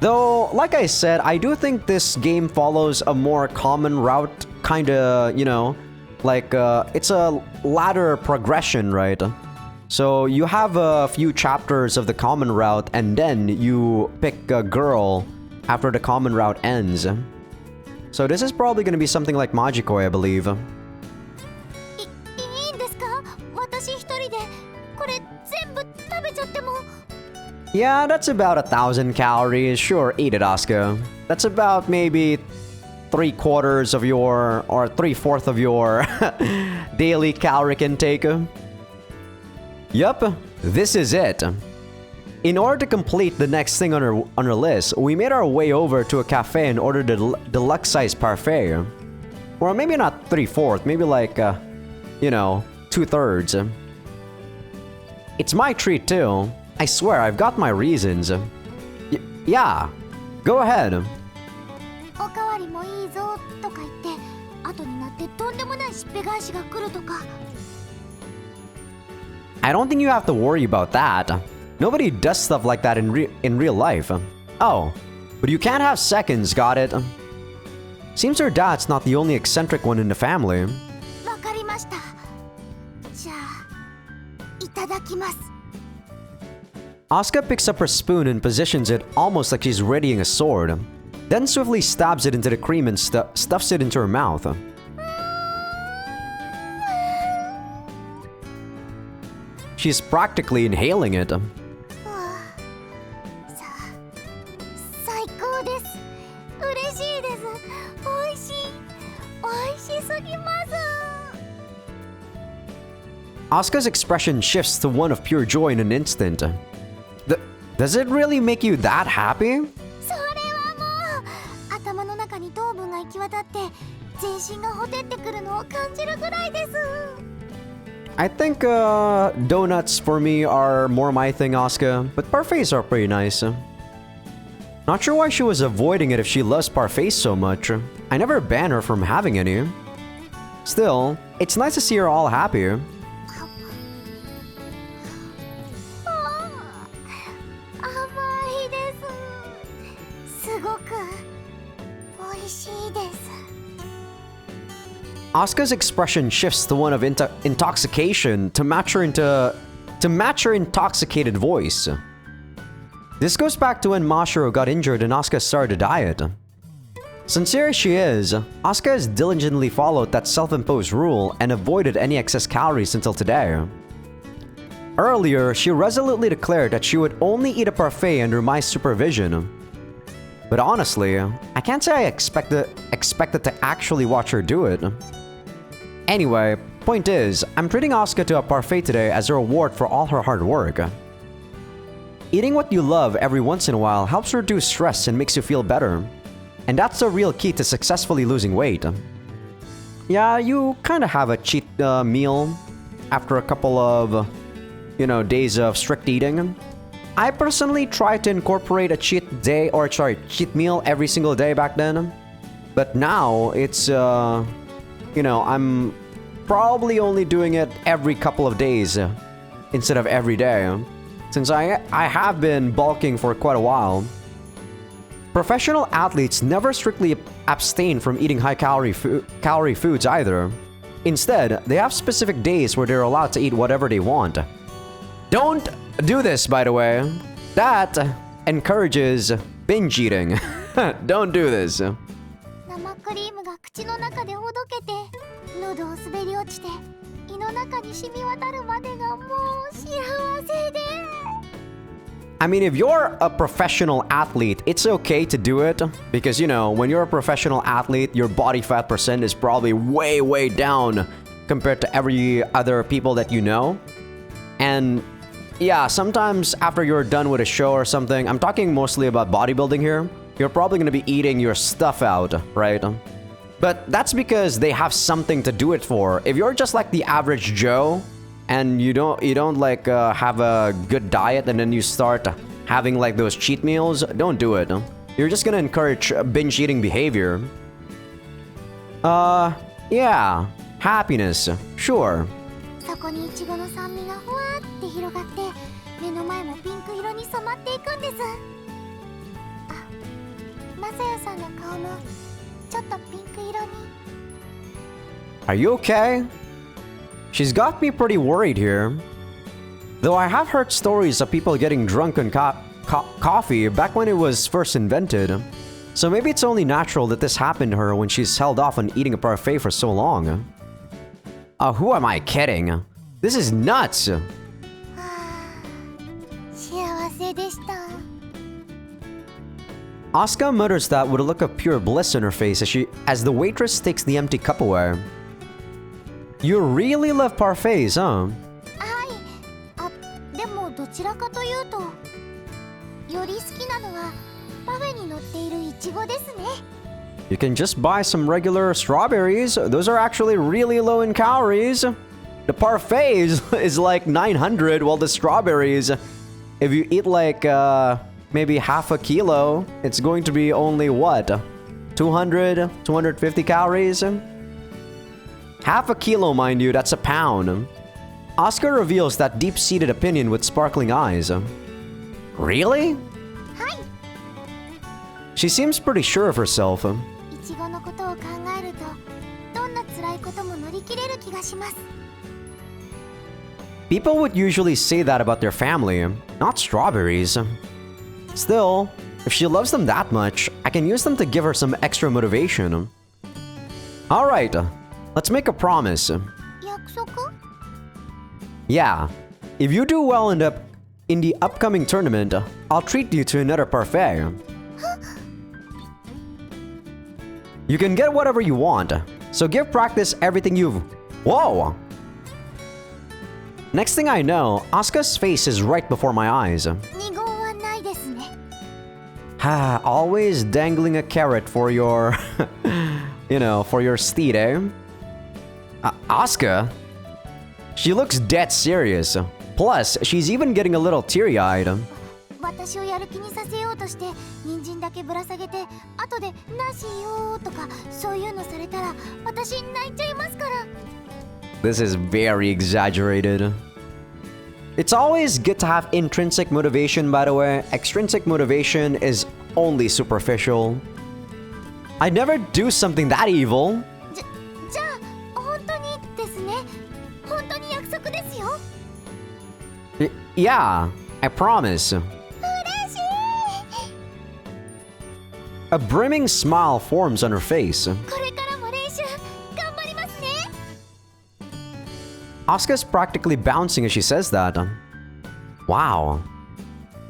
Though, like I said, I do think this game follows a more common route, kinda, you know, like, it's a ladder progression, right? So you have a few chapters of the common route and then you pick a girl after the common route ends. So this is probably gonna be something like Magikoi, I believe. いいんですか私一人でこれ全部食べちゃっても Yeah, that's about 1,000 calories. Sure, eat it, Asuka. That's about maybe 3/4 of your, or 3/4 of your daily caloric intake. Yup, this is it. In order to complete the next thing on our list, we made our way over to a cafe and ordered a deluxe-sized parfait. Or maybe not 3/4, maybe like, you know, 2/3. It's my treat too. I swear, I've got my reasons. Yeah, go ahead. おかわりもいいぞとか言って後になってとんでもないしっぺ返しが来るとか I don't think you have to worry about that. Nobody does stuff like that in real life. Oh, but you can't have seconds, got it? Seems her dad's not the only eccentric one in the family. わかりましたじゃあいただきます Asuka picks up her spoon and positions it almost like she's readying a sword. Then swiftly stabs it into the cream and stuffs it into her mouth. She's practically inhaling it. うわ最高です嬉しいですおいしすぎます Asuka's expression shifts to one of pure joy in an instant. Does it really make you that happy? それはもう頭の中に糖分が行き渡って全身がほてってくるのを感じるぐらいです I think donuts for me are more my thing, Asuka, but parfaits are pretty nice. Not sure why she was avoiding it if she loves parfaits so much. I never banned her from having any. Still, it's nice to see her all happy. 甘いですすごく美味しいです Asuka's expression shifts to one of intoxication to match her intoxicated voice. This goes back to when Mashiro got injured and Asuka started a diet. Sincere as she is, Asuka has diligently followed that self-imposed rule and avoided any excess calories until today. Earlier, she resolutely declared that she would only eat a parfait under my supervision. But honestly, I can't say I expected to actually watch her do it. Anyway, point is, I'm treating Asuka to a parfait today as a reward for all her hard work. Eating what you love every once in a while helps reduce stress and makes you feel better. And that's the real key to successfully losing weight. Yeah, you kinda have a cheat meal after a couple of, days of strict eating. I personally try to incorporate a cheat meal every single day back then. But now, it's, I'm probably only doing it every couple of days instead of every day. Since I have been bulking for quite a while. Professional athletes never strictly abstain from eating high-calorie foods either. Instead, they have specific days where they're allowed to eat whatever they want. Don't do this, by the way. That encourages binge eating. Don't do this. 生クリームが口の中でほどけて喉を滑り落ちて胃の中に染み渡るまでがもう幸せで I mean, if you're a professional athlete, it's okay to do it. Because, when you're a professional athlete, your body fat percent is probably way, way down compared to every other people that you know. And yeah, sometimes after you're done with a show or something, I'm talking mostly about bodybuilding here, you're probably going to be eating your stuff out, right? But that's because they have something to do it for. If you're just like the average Joe, and you don't have a good diet and then you start having like those cheat meals, don't do it. You're just gonna encourage binge eating behavior. Yeah, happiness, sure. そこにイチゴの酸味がふわって広がって目の前もピンク色に染まっていくんです。あ、マサヤさんの顔もちょっとピンク色に。 Are you okay? She's got me pretty worried here. Though I have heard stories of people getting drunk on coffee back when it was first invented. So maybe it's only natural that this happened to her when she's held off on eating a parfait for so long. Who am I kidding? This is nuts! はあ、幸せでした。 Asuka mutters that with a look of pure bliss on her face as the waitress takes the empty cup away. You really love parfaits, huh? はい。あ、でもどちらかというと、より好きなのはパフェに乗っているイチゴですね。 You can just buy some regular strawberries. Those are actually really low in calories. The parfait is like 900, while the strawberries, if you eat like maybe half a kilo, it's going to be only what? 200, 250 calories? Half a kilo, mind you, that's a pound. Asuka reveals that deep-seated opinion with sparkling eyes. Really? はい。 She seems pretty sure of herself. イチゴのことを考えると、どんな辛いことも乗り切れる気がします。 People would usually say that about their family, not strawberries. Still, if she loves them that much, I can use them to give her some extra motivation. Alright, let's make a promise. 約束？ Yeah, if you do well in the upcoming tournament, I'll treat you to another parfait. You can get whatever you want, so give practice everything you've... Whoa! Next thing I know, Asuka's face is right before my eyes. 二言はないですね。 Always dangling a carrot for your... for your steed, eh? Asuka? She looks dead serious. Plus, she's even getting a little teary-eyed. 私をやる気にさせようとして人参だけぶら下げて後で「なしよ」とかそういうのされたら私泣いちゃいますから。 This is very exaggerated. It's always good to have intrinsic motivation, by the way. Extrinsic motivation is only superficial. I'd never do something that evil. じゃあ本当にですね。本当に約束ですよ。 Yeah, I promise. 嬉しい。 A brimming smile forms on her face. これからも練習頑張りますね。 Asuka's practically bouncing as she says that. Wow.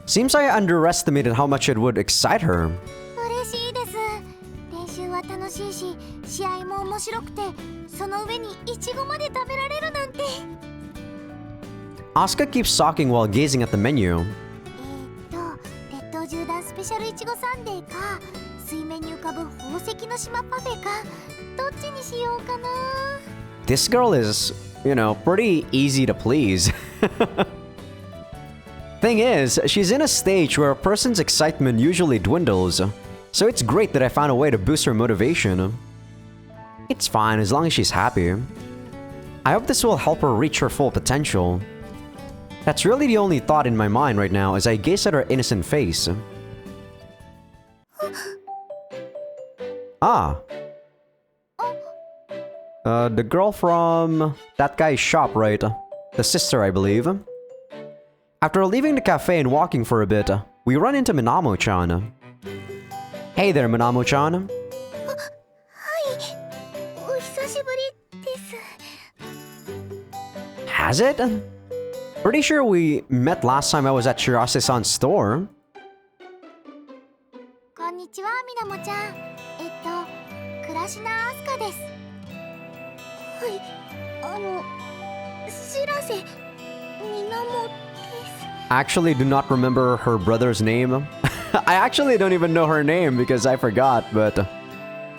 Seems I underestimated how much it would excite her. 嬉面白くて、その上にイチゴまで食べられるなんて。Asuka keeps talking while gazing at the menu. 列島縦断スペシャルイチゴサンデーか、水面に浮かぶ宝石の島パフェか、どっちにしようかな。This girl is, pretty easy to please. Thing is, she's in a stage where a person's excitement usually dwindles, so it's great that I found a way to boost her motivation. It's fine as long as she's happy. I hope this will help her reach her full potential. That's really the only thought in my mind right now as I gaze at her innocent face. Ah. The girl from that guy's shop, right? The sister, I believe. After leaving the cafe and walking for a bit, we run into Minamo-chan. Hey there, Minamo-chan. Has it? Pretty sure we met last time I was at Shirase-san's store. こんにちは、みなもちゃん。倉科明日香です。はい、しらせ、みなもです。I actually do not remember her brother's name. I actually don't even know her name because I forgot, but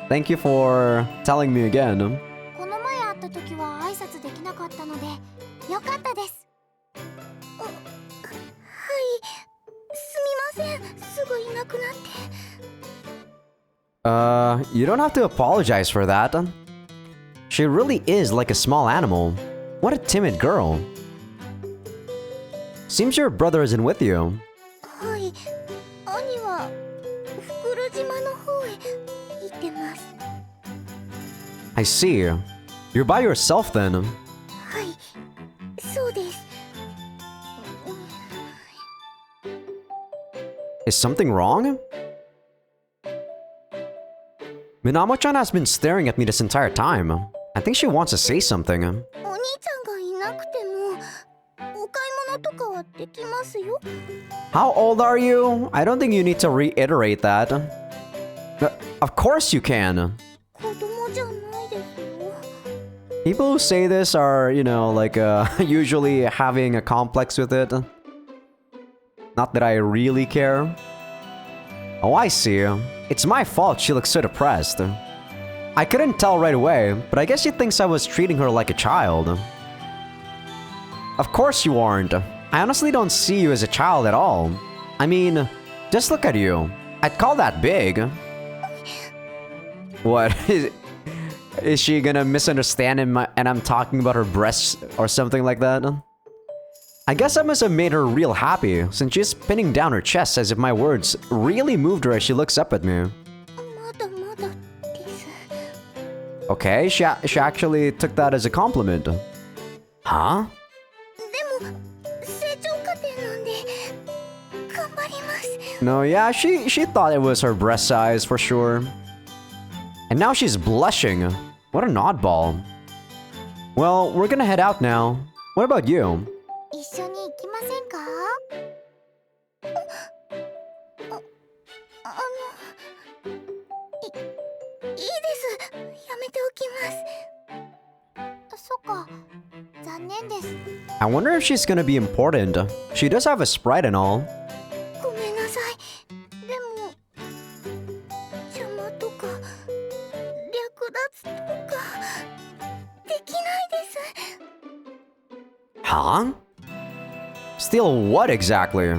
thank you for telling me again. この前会った時は挨拶できなかったので、よかったです。はい、すみません。すぐいなくなって。You don't have to apologize for that. She really is like a small animal. What a timid girl. Seems your brother isn't with you. はい、兄は袋島の方へ行ってます。I see. You're by yourself then. はい、そうです。Is something wrong? Minamo-chan has been staring at me this entire time. I think she wants to say something. お兄ちゃんがいなくてもお買い物とかはできますよ。 How old are you? I don't think you need to reiterate that. Of course you can. 子供じゃないですよ。 People who say this are, usually having a complex with it. Not that I really care. Oh, I see. It's my fault she looks so depressed. I couldn't tell right away, but I guess she thinks I was treating her like a child. Of course you aren't. I honestly don't see you as a child at all. I mean, just look at you. I'd call that big. What? Is she gonna misunderstand and I'm talking about her breasts or something like that? I guess I must have made her real happy, since she's pinning down her chest as if my words really moved her as she looks up at me. まだまだです。 Okay, she actually took that as a compliment. Huh? でも成長過程なんで頑張ります。 No, yeah, she thought it was her breast size for sure. And now she's blushing. What an oddball. Well, we're gonna head out now. What about you? 一緒に行きませんか？いいです。やめておきます。そっか。残念です。 I wonder if she's gonna be important. She does have a sprite and all. ごめんなさい。でも邪魔とか略奪とかできないです。 Huh? Steal what exactly?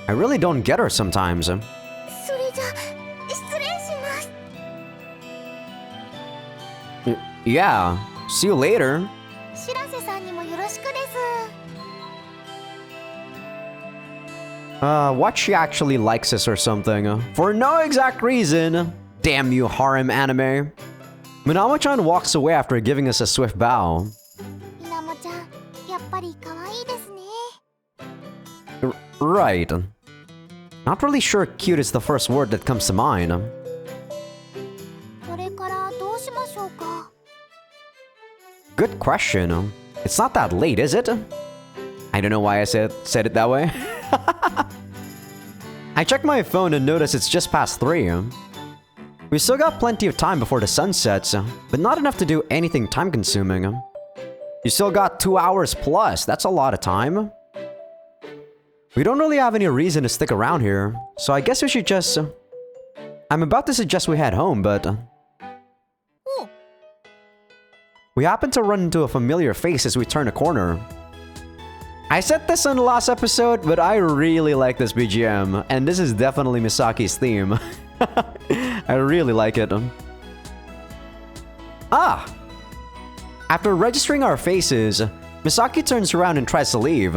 I really don't get her sometimes. それじゃ失礼します。 Yeah, see you later. 白瀬さんにもよろしくです。 What she actually likes us or something. For no exact reason. Damn you, harem anime. Minamo-chan walks away after giving us a swift bow. みなもちゃん、やっぱり可愛いですね。 Right. Not really sure cute is the first word that comes to mind. これからどうしましょうか。 Good question. It's not that late, is it? I don't know why I said it that way. I checked my phone and noticed it's just past 3. We still got plenty of time before the sun sets, but not enough to do anything time-consuming. You still got 2 hours plus, that's a lot of time. We don't really have any reason to stick around here, so I guess we should just... I'm about to suggest we head home, but... Oh, We happen to run into a familiar face as we turn a corner. I said this on the last episode, but I really like this BGM, and this is definitely Misaki's theme. I really like it. Ah! After registering our faces, Misaki turns around and tries to leave.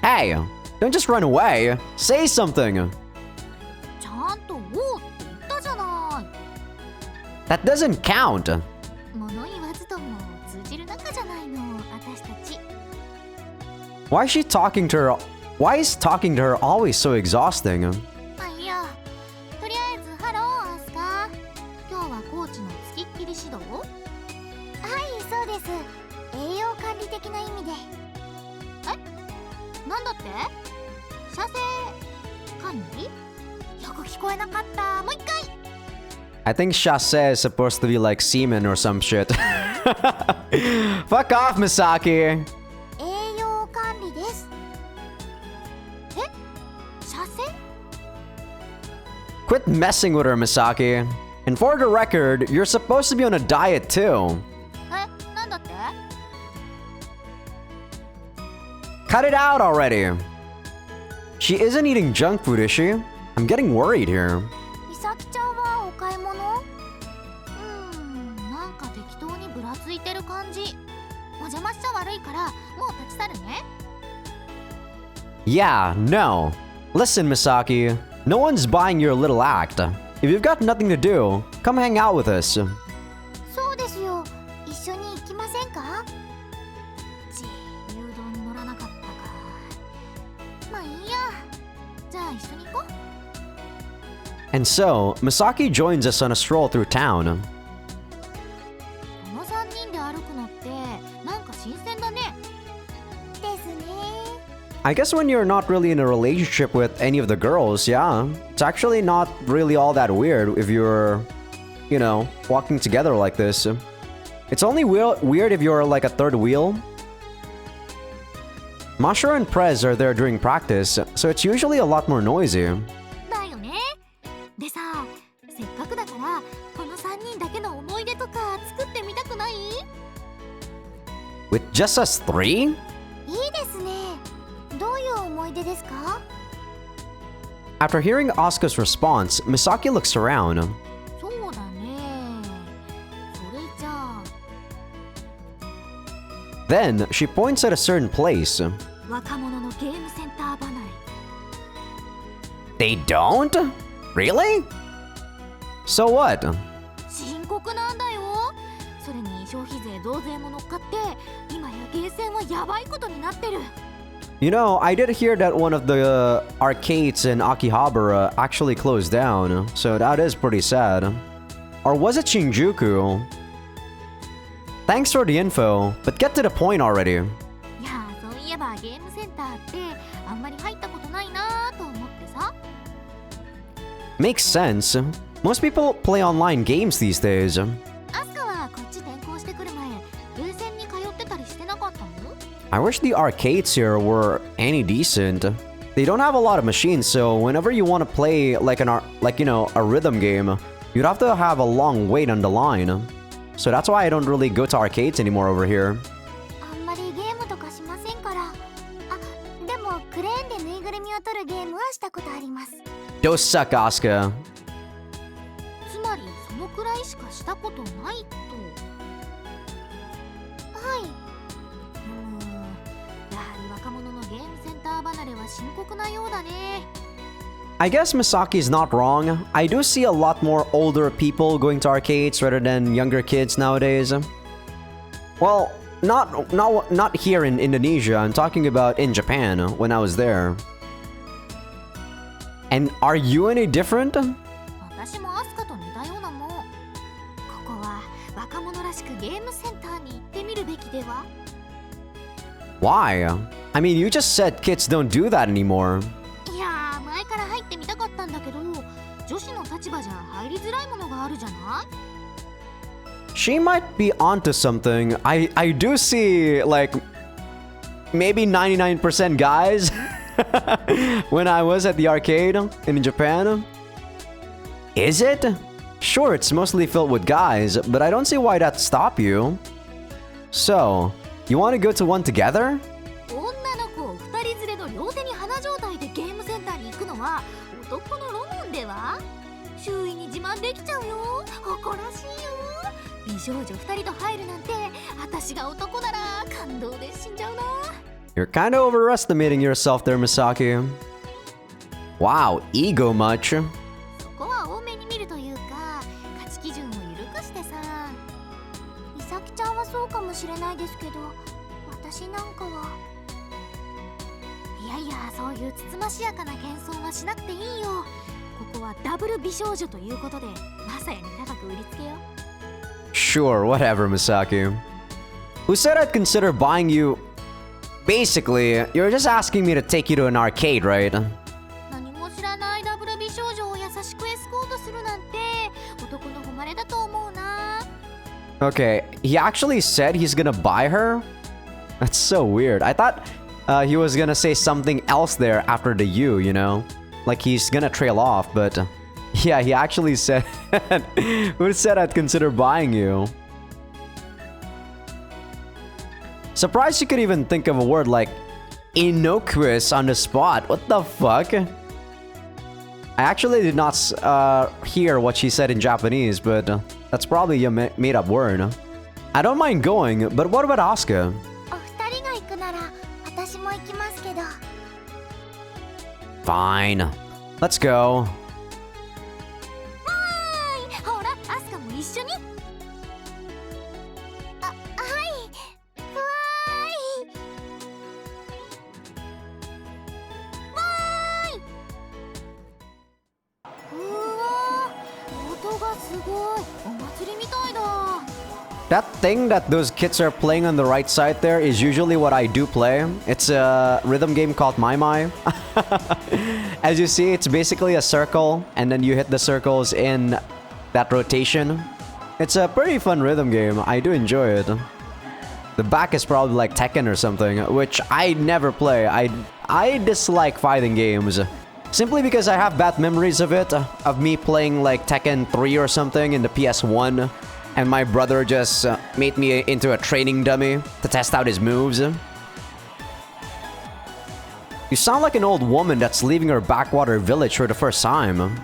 Hey, don't just run away. Say something. ちゃんと「おう」って言ったじゃない。 That doesn't count. 物言わずとも通じる仲じゃないの、私たち。 Why is she talking to her? Why is talking to her always so exhausting? まあいいや。とりあえずハローアスカ。今日はコーチのつきっきり指導？はい、そうです。栄養管理的な意味で。え？なんだって？射精管理？よく聞こえなかった。もう一回。 I think chasse is supposed to be like semen or some shit. Fuck off, Misaki. 栄養管理です。え？射精？ Quit messing with her, Misaki. And for the record, you're supposed to be on a diet too. え？なんだって？ Cut it out already. She isn't eating junk food, is she? I'm getting worried here. みさきちゃんはお買い物？なんか適当にぶらついてる感じ。お邪魔しちゃ悪いからもう立ち去るね。 Yeah, no. Listen, Misaki. No one's buying your little act. If you've got nothing to do, come hang out with us. そうですよ。一緒に行きませんか？ち、誘導に乗らなかったか。まあいいや。じゃあ一緒に行こう。 And so, Misaki joins us on a stroll through town. この3人で歩くのってなんか新鮮だね。ですね。 I guess when you're not really in a relationship with any of the girls, yeah, it's actually not really all that weird if you're, you know, walking together like this. It's only weird if you're like a third wheel. Mashiro and Prez are there during practice, so it's usually a lot more noisy. だよね。でさ、せっかくだからこの3人だけの思い出とか作ってみたくない？ With just us three? いいですね。どういう思い出ですか？ After hearing Asuka's response, Misaki looks around. そうだね。それじゃあ Then, she points at a certain place. 若者のゲームセンター離れ。 They don't? Really? So what? 深刻なんだよ。それに消費税増税も乗っかって今やゲーセンはやばいことになってる。 You know, I did hear that one of the arcades in Akihabara actually closed down, so that is pretty sad. Or was it Shinjuku? Thanks for the info, but get to the point already. いや、そういえばゲームセンターってあんまり入ったことないなと思ってさ。 Makes sense. Most people play online games these days. アスカはこっち転校してくる前、ゲーセンに通ってたりしてなかったの？ I wish the arcades here were any decent. They don't have a lot of machines, so whenever you want to play like a rhythm game, you'd have to have a long wait on the line. So that's why I don't really go to arcades anymore over here. あんまりゲームとかしませんから。あ、でもクレーンでぬいぐるみを取るゲームはしたことあります。 Don't suck, Asuka. つまりそのくらいしかしたことないと。はい。やはり若者のゲームセンター離れは深刻なようだね。 I guess Misaki's not wrong. I do see a lot more older people going to arcades rather than younger kids nowadays. Well, not here in Indonesia. I'm talking about in Japan when I was there. And are you any different? 私もアスカと似たようなもん。ここは若者らしくゲームセンターに行ってみるべきでは？ Why? I mean, you just said kids don't do that anymore. いやー、前から入ってみたかったんだけど、女子の立場じゃ入りづらいものがあるじゃない？ She might be onto something. I do see like maybe 99% guys when I was at the arcade in Japan. Is it? Sure, it's mostly filled with guys, but I don't see why that'd stop you. So, you want to go to one together? 女の子を2人連れの両手に花状態でゲームセンターに行くのは男のロマンでは？周囲に自慢できちゃうよ。誇らしいよ。美少女2人と入るなんて私が男なら感動で死んじゃうな。 You're kind of overestimating yourself there, Misaki. Wow, ego much? そこは多めに見るというか価値基準を緩くしてさ。美咲ちゃんはそうかもしれないですけど私なんかはいやいやそういうつつましやかな謙遜はしなくていいよ。ここはダブル美少女ということでマサヤに高く売りつけよ。 Sure, whatever, Misaki. Who said I'd consider buying you? Basically, you're just asking me to take you to an arcade, right? 何も知らないダブル美少女を優しくエスコートするなんて男の誉れだと思うな。 Okay, he actually said he's gonna buy her? That's so weird. I thought he was gonna say something else there after the you know? Like he's gonna trail off, but yeah, he actually said who said I'd consider buying you? Surprised you could even think of a word like innocuous on the spot. What the fuck? I actually did not hear what she said in Japanese, but that's probably a made-up word. I don't mind going, but what about Asuka? お二人が行くなら私も行きますけど。 Fine. Let's go. ほらアスカも一緒に。あ、はい。わーい。わーい。うわー、音がすごい。お祭りみたいだ。 That thing that those kids are playing on the right side there is usually what I do play. It's a rhythm game called Mai Mai. As you see, it's basically a circle, and then you hit the circles in that rotation. It's a pretty fun rhythm game. I do enjoy it. The back is probably like Tekken or something, which I never play. I dislike fighting games. Simply because I have bad memories of it, of me playing like Tekken 3 or something in the PS1. And my brother just made me into a training dummy to test out his moves. You sound like an old woman that's leaving her backwater village for the first time.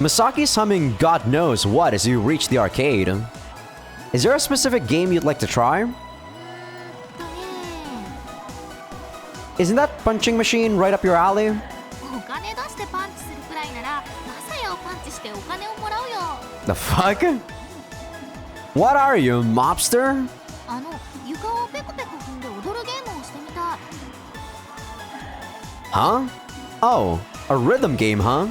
Masaki's humming God knows what as you reach the arcade. Is there a specific game you'd like to try? Isn't that punching machine right up your alley? お金出してパンチするくらいならマサヤをパンチしてお金をもらうよ。 The fuck? What are you, mobster? 床をペコペコ踏んで踊るゲームをしてみたい。 Huh? Oh, a rhythm game, huh?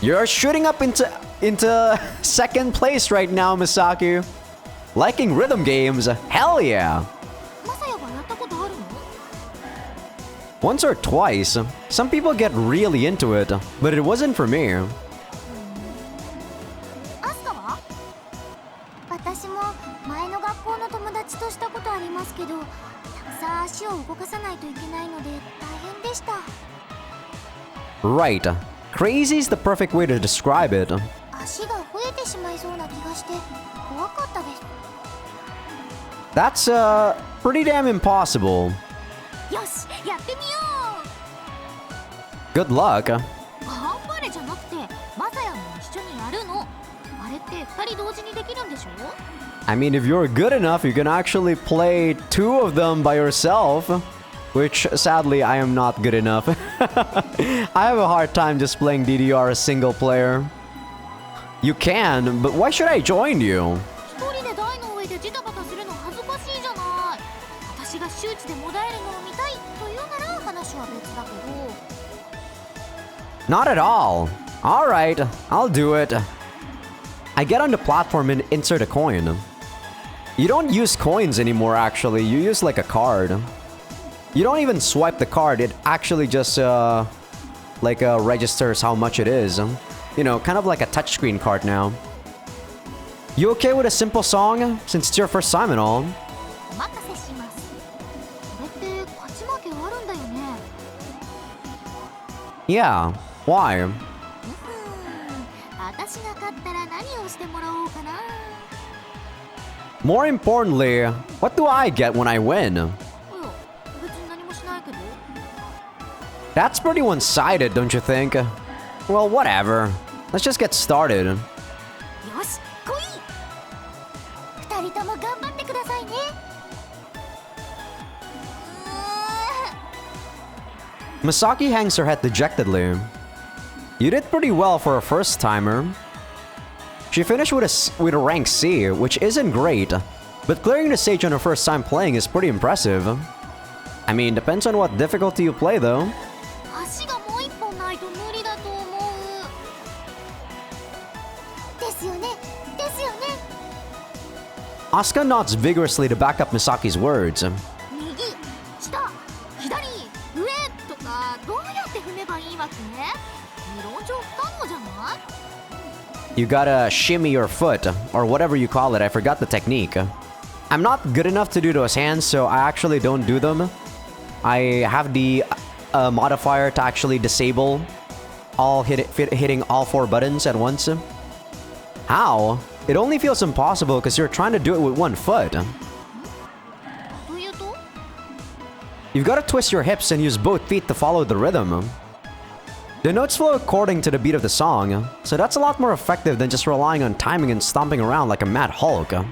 You're shooting up into second place right now, Misaki. Liking rhythm games? Hell yeah! マサヤはやったことあるの？ Once or twice. Some people get really into it, but it wasn't for me. アスカは？私も前の学校の友達としたことありますけど、たくさん足を動かさないといけないので大変でした。 Right. Crazy is the perfect way to describe it. 足が増えてしまいそうな気がして怖かったです。 That's pretty damn impossible. よし、やってみよう。 Good luck. 頑張れじゃなくて、マサヤも一緒にやるの。あれって2人同時にできるんでしょ？ I mean, if you're good enough, you can actually play two of them by yourself. Which, sadly, I am not good enough. I have a hard time just playing DDR single player. You can, but why should I join you? 一人で台の上でジタバタするの恥ずかしいじゃない。私が周知でもだえるのを見たいというなら話は別だけど。 Not at all. Alright, I'll do it. I get on the platform and insert a coin. You don't use coins anymore, actually. You use like a card. You don't even swipe the card, it actually just registers how much it is. You know, kind of like a touchscreen card now. You okay with a simple song? Since it's your first time and all. お任せします。これって勝ち負けあるんだよね。Yeah, why? 私が勝ったら何をしてもらおうかな。More importantly, what do I get when I win? いや、別に何もしないけど。That's pretty one-sided, don't you think? Well, whatever. Let's just get started. よし、来い。二人とも頑張ってくださいね。Misaki hangs her head dejectedly. You did pretty well for a first-timer. She finished with a rank C, which isn't great, but clearing the stage on her first time playing is pretty impressive. I mean, depends on what difficulty you play though. 足がもう一本ないと無理だと思う。ですよね、ですよね。Asuka nods vigorously to back up Misaki's words. 右、下、左、上とかどうやって踏めばいいわけ？理論上不可能じゃない？ You gotta shimmy your foot, or whatever you call it, I forgot the technique. I'm not good enough to do those hands, so I actually don't do them. I have the modifier to actually disable all hitting all 4 buttons at once. How? It only feels impossible because you're trying to do it with 1 foot. というと？ You've got to twist your hips and use both feet to follow the rhythm. The notes flow according to the beat of the song, so that's a lot more effective than just relying on timing and stomping around like a mad Hulk. 喧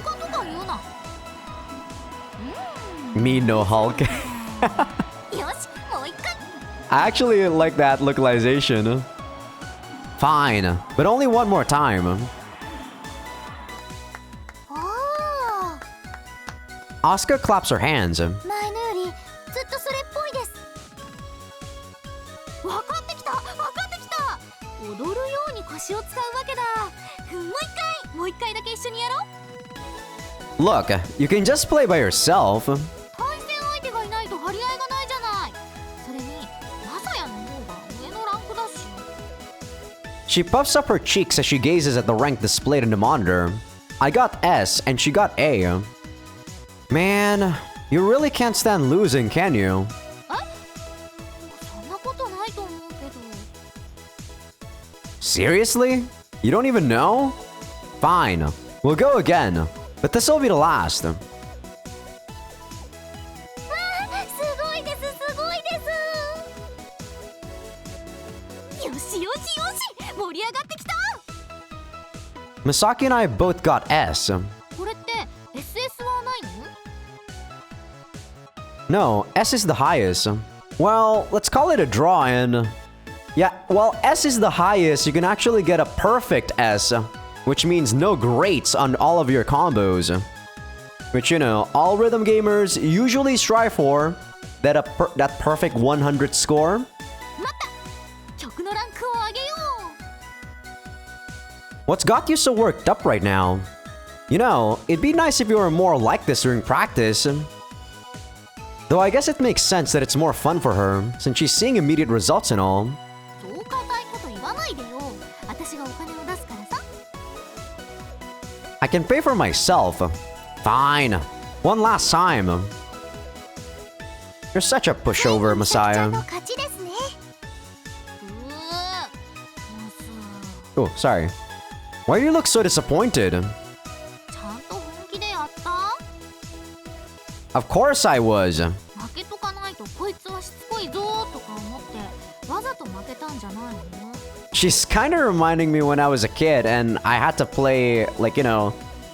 嘩とか言うな。Me no Hulk. よし、もう一回。 I actually like that localization. Fine, but only one more time. おー。 Asuka claps her hands. 前のよりずっとそれっぽいです。分かってきた、分かってきた。踊るように腰を使うわけだ。もう一回だけ一緒にやろう。 Look, you can just play by yourself. 対戦相手がいないと張り合いがないじゃない。それにマサヤの方が上のランクだし。 She puffs up her cheeks as she gazes at the rank displayed in the monitor. I got S and she got A. Man, you really can't stand losing, can you? そんなことないと思うけど。 Seriously? You don't even know? Fine, we'll go again, but this will be the last. すごいです、すごいです。よしよしよし、盛り上がってきた。 Misaki and I both got S. これって SS はないの？ No, S is the highest. Well, let's call it a draw and... Yeah, well, S is the highest, you can actually get a perfect S, which means no greats on all of your combos. Which, you know, all rhythm gamers usually strive for, that perfect 100 score. 待った、曲のランクを上げよう。 What's got you so worked up right now? You know, it'd be nice if you were more like this during practice. Though I guess it makes sense that it's more fun for her, since she's seeing immediate results and all. そう固いこと言わないでよ。私がお金を出すからさ。 I can pay for myself. Fine. One last time. You're such a pushover, ちゃ Messiah. んの勝ちですね。Oh, sorry. Why do you look so disappointed? ちゃんと本気でやった？ Of course I was. 負けとかないとこいつはしつこいぞとか思ってわざと負けたんじゃないの？ She's kind of reminding me when I was a kid and I had to play, like, you know,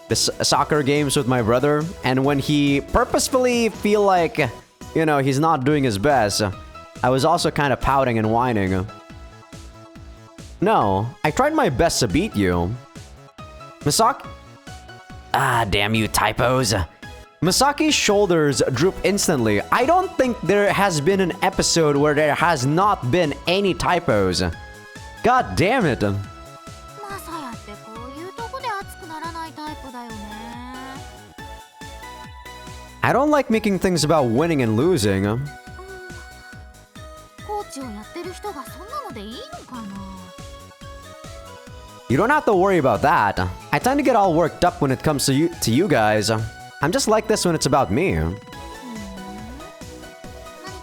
the soccer games with my brother. And when he purposefully feel like, you know, he's not doing his best, I was also kind of pouting and whining. No, I tried my best to beat you. Misaki... Ah, damn you typos. Misaki's shoulders droop instantly. I don't think there has been an episode where there has not been any typos. God damn it. マサヤってこういうとこで熱くならないタイプだよね。I don't like making things about winning and losing. コーチをやってる人がそんなのでいいのかな。 You don't have to worry about that. I tend to get all worked up when it comes to you guys. I'm just like this when it's about me. 何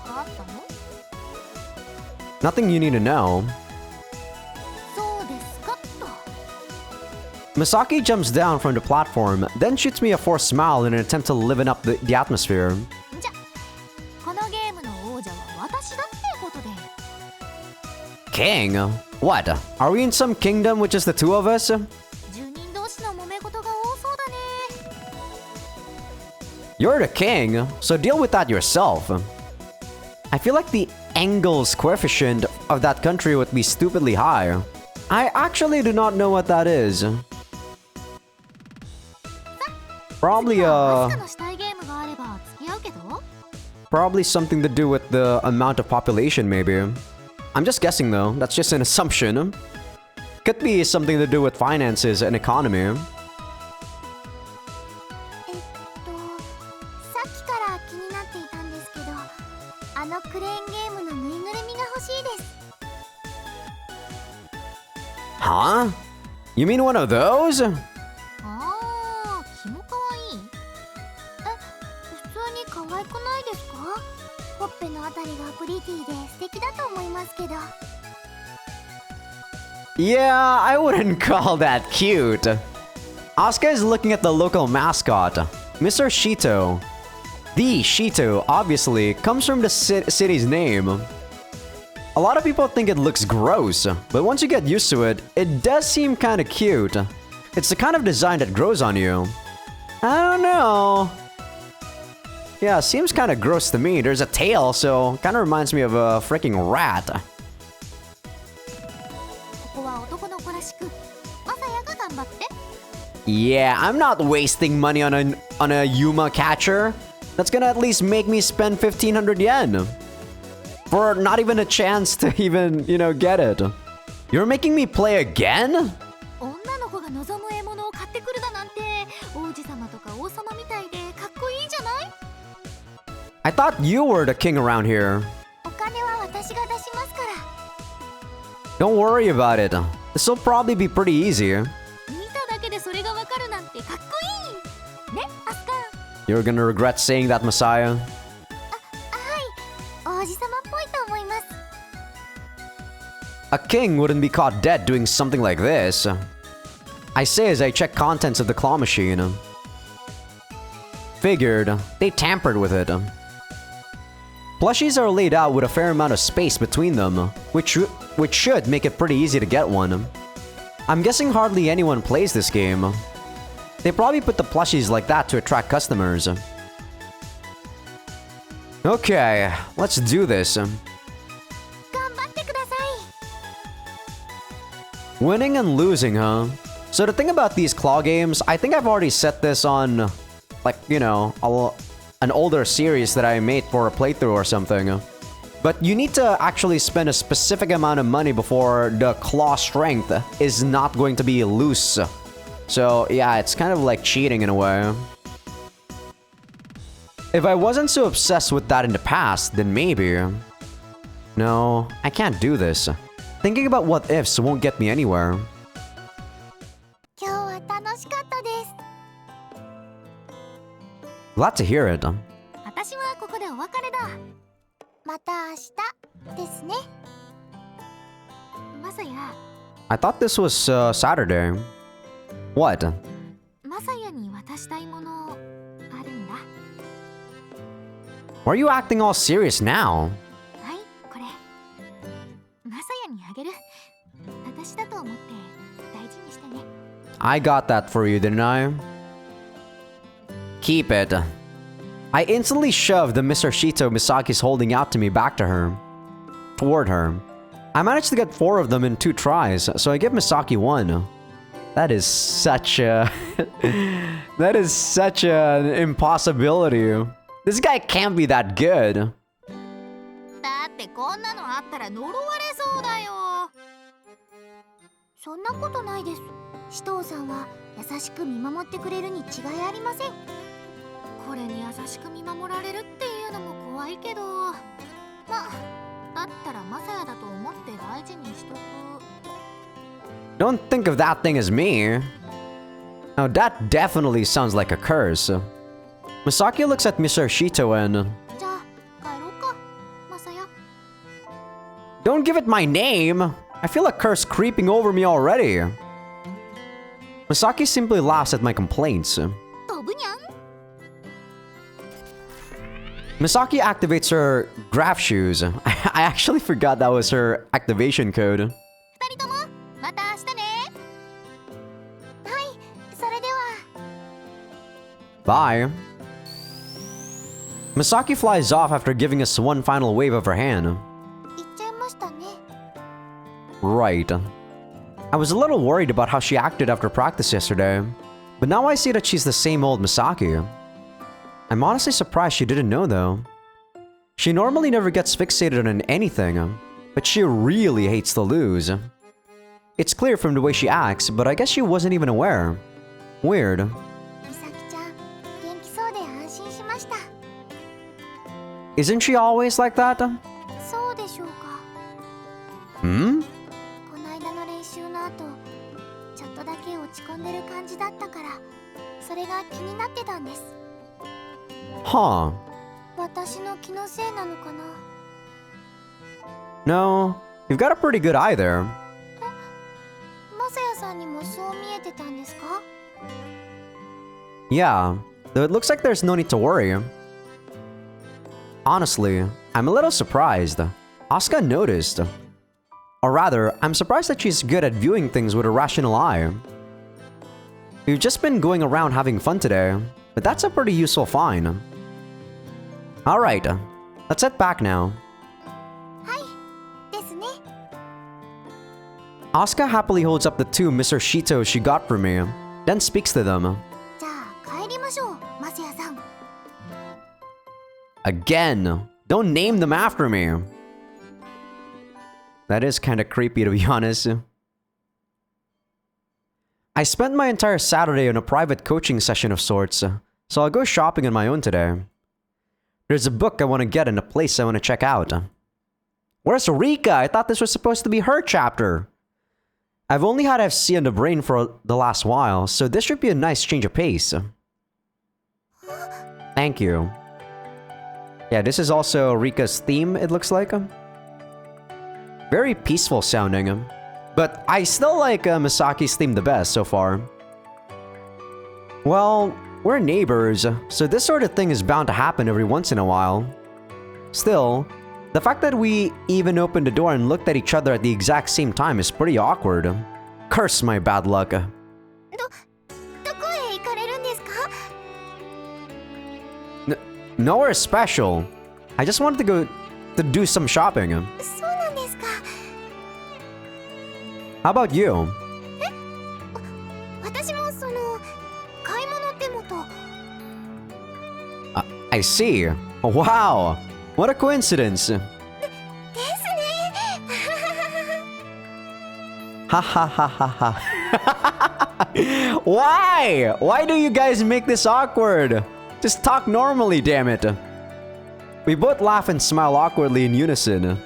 かあったの？ Nothing you need to know. そうですかと。 Misaki jumps down from the platform, then shoots me a forced smile in an attempt to liven up the atmosphere. じゃ、このゲームの王者は私だってことで。 King? What? Are we in some kingdom with just the two of us? 住人同士の揉め事が多そうだね。 You're the king, so deal with that yourself. I feel like the Engels coefficient of that country would be stupidly high. I actually do not know what that is. Probably アスカのしたいゲームがあれば付き合うけど。 probably something to do with the amount of population, maybe. I'm just guessing though, that's just an assumption. Could be something to do with finances and economy. さっきから気になっていたんですけど、あのクレーンゲームのぬいぐるみが欲しいです。 Huh? You mean one of those? ああ、キモかわいい。普通に可愛くないですか？ほっぺのあたりがプリティで素敵だと思いますけど。 Yeah, I wouldn't call that cute. Asuka is looking at the local mascot, Mr. Shito. The Shito, obviously, comes from the city's name. A lot of people think it looks gross, but once you get used to it, it does seem kinda cute. It's the kind of design that grows on you. I don't know. Yeah, seems kinda gross to me. There's a tail, so kinda reminds me of a freaking rat. ここは男の子らしく、マサヤが頑張って。 Yeah, I'm not wasting money on a Yuma catcher. That's gonna at least make me spend 1,500 yen. For not even a chance to even, get it. You're making me play again? 女の子が望む獲物を買ってくるだなんて、王子様とか王様みたいでかっこいいじゃない？ I thought you were the king around here. お金は私が出しますから。 Don't worry about it. This will probably be pretty easy. 見ただけでそれがわかるなんてかっこいい。ね、アスカ。 You're gonna regret saying that, Messiah. はい、王子様っぽいと思います。 A king wouldn't be caught dead doing something like this. I say as I check contents of the claw machine. Figured, they tampered with it. Plushies are laid out with a fair amount of space between them, which should make it pretty easy to get one. I'm guessing hardly anyone plays this game. They probably put the plushies like that to attract customers. Okay, let's do this. 頑張ってください。 Winning and losing, huh? So the thing about these claw games, I think I've already set this on, an older series that I made for a playthrough or something. But you need to actually spend a specific amount of money before the claw strength is not going to be loose. So yeah, it's kind of like cheating in a way. If I wasn't so obsessed with that in the past, then maybe. No, I can't do this. Thinking about what ifs won't get me anywhere. 今日は楽しかったです。 Glad to hear it. 私はここでお別れだ。また明日ですね。マサヤ、 I thought this was Saturday. What? マサヤに渡したいものあるんだ。 Why are you acting all serious now? はい、これ。マサヤにあげる。私だと思って大事にしてね。 I got that for you, didn't I? Keep it. I instantly shoved the Mr. Shito Misaki's holding out to me back to her. Toward her. I managed to get 4 of them in 2 tries, so I give Misaki 1. That is such a... that is such an impossibility. This guy can't be that good. だってこんなのあったら呪われそうだよ。そんなことないです。紫藤さんは優しく見守ってくれるに違いありません。これに優しく見守られるっていうのも怖いけど、ま、だったらマサヤだと思って大事にしとく。 Don't think of that thing as me. Now that definitely sounds like a curse. Misaki looks at Mr. Shito and... じゃあ帰ろうか、マサヤ。 Don't give it my name! I feel a curse creeping over me already. Misaki simply laughs at my complaints. 飛ぶにゃん。 Misaki activates her graph shoes. I actually forgot that was her activation code. 二人ともまた明日ね。はい、それでは。 Bye. Misaki flies off after giving us one final wave of her hand. 行っちゃいましたね。 Right. I was a little worried about how she acted after practice yesterday, but now I see that she's the same old Misaki. I'm honestly surprised she didn't know though. She normally never gets fixated on anything, but she really hates to lose. It's clear from the way she acts, but I guess she wasn't even aware. Weird. 美咲ちゃん、元気そうで安心しました。 Isn't she always like that? そうでしょうか。 Hmm? この間の練習の後、ちょっとだけ落ち込んでる感じだったから、それが気になってたんです。 Huh. 私の気のせいなのかな。 No, you've got a pretty good eye there. マサヤさんにもそう見えてたんですか？ Yeah, though it looks like there's no need to worry. Honestly, I'm a little surprised. Asuka noticed. Or rather, I'm surprised that she's good at viewing things with a rational eye. We've just been going around having fun today, but that's a pretty useful find. Alright, let's head back now. はいですね。 Asuka happily holds up the two Mr. Shito she got for me, then speaks to them. じゃあ帰りましょう、マサヤさん。 Again, don't name them after me. That is kinda creepy to be honest. I spent my entire Saturday on a private coaching session of sorts, so I'll go shopping on my own today. There's a book I want to get and a place I want to check out. Where's Rika? I thought this was supposed to be her chapter. I've only had FC on the brain for the last while, so this should be a nice change of pace. Thank you. Yeah, this is also Rika's theme, it looks like. Very peaceful sounding. But I still like Misaki's theme the best so far. Well, we're neighbors, so this sort of thing is bound to happen every once in a while. Still, the fact that we even opened the door and looked at each other at the exact same time is pretty awkward. Curse my bad luck. どこへ行かれるんですか？ Nowhere special. I just wanted to go to do some shopping. そうなんですか。 How about you? 私もその買い物ってのと。 I see. Wow. What a coincidence. ですね。 Ha ha ha ha ha. Why? Why do you guys make this awkward? Just talk normally, damn it. We both laugh and smile awkwardly in unison.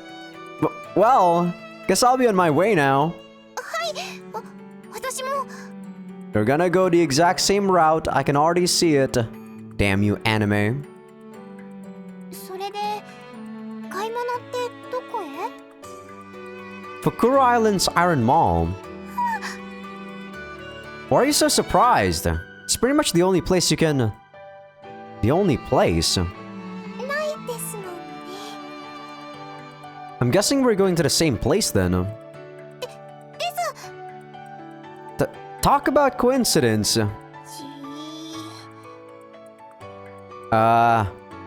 Well, guess I'll be on my way now. はい。私も。 They're gonna go the exact same route. I can already see it. Damn you, anime. それで買い物ってどこへ？ Fukuro Island's Iron Mall. Why are you so surprised? It's pretty much the only place you can... The only place? ないですのね。 I'm guessing we're going to the same place then. です。 Talk about coincidence. ち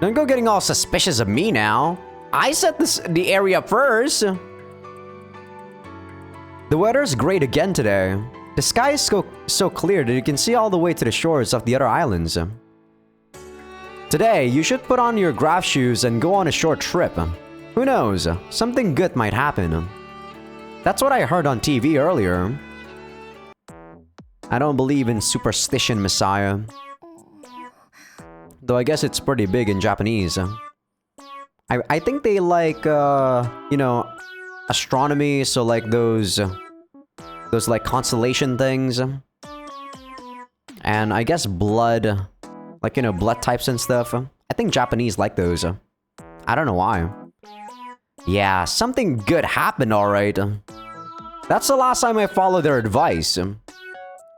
Don't go getting all suspicious of me now. I set the area first. The weather's great again today. The sky is so clear that you can see all the way to the shores of the other islands. Today, you should put on your graph shoes and go on a short trip. Who knows? Something good might happen. That's what I heard on TV earlier. I don't believe in superstition, Messiah. Though I guess it's pretty big in Japanese. I think they like, you know, astronomy, so like those like constellation things. And I guess blood, like, you know, blood types and stuff. I think Japanese like those. I don't know why. Yeah, something good happened, alright. That's the last time I followed their advice.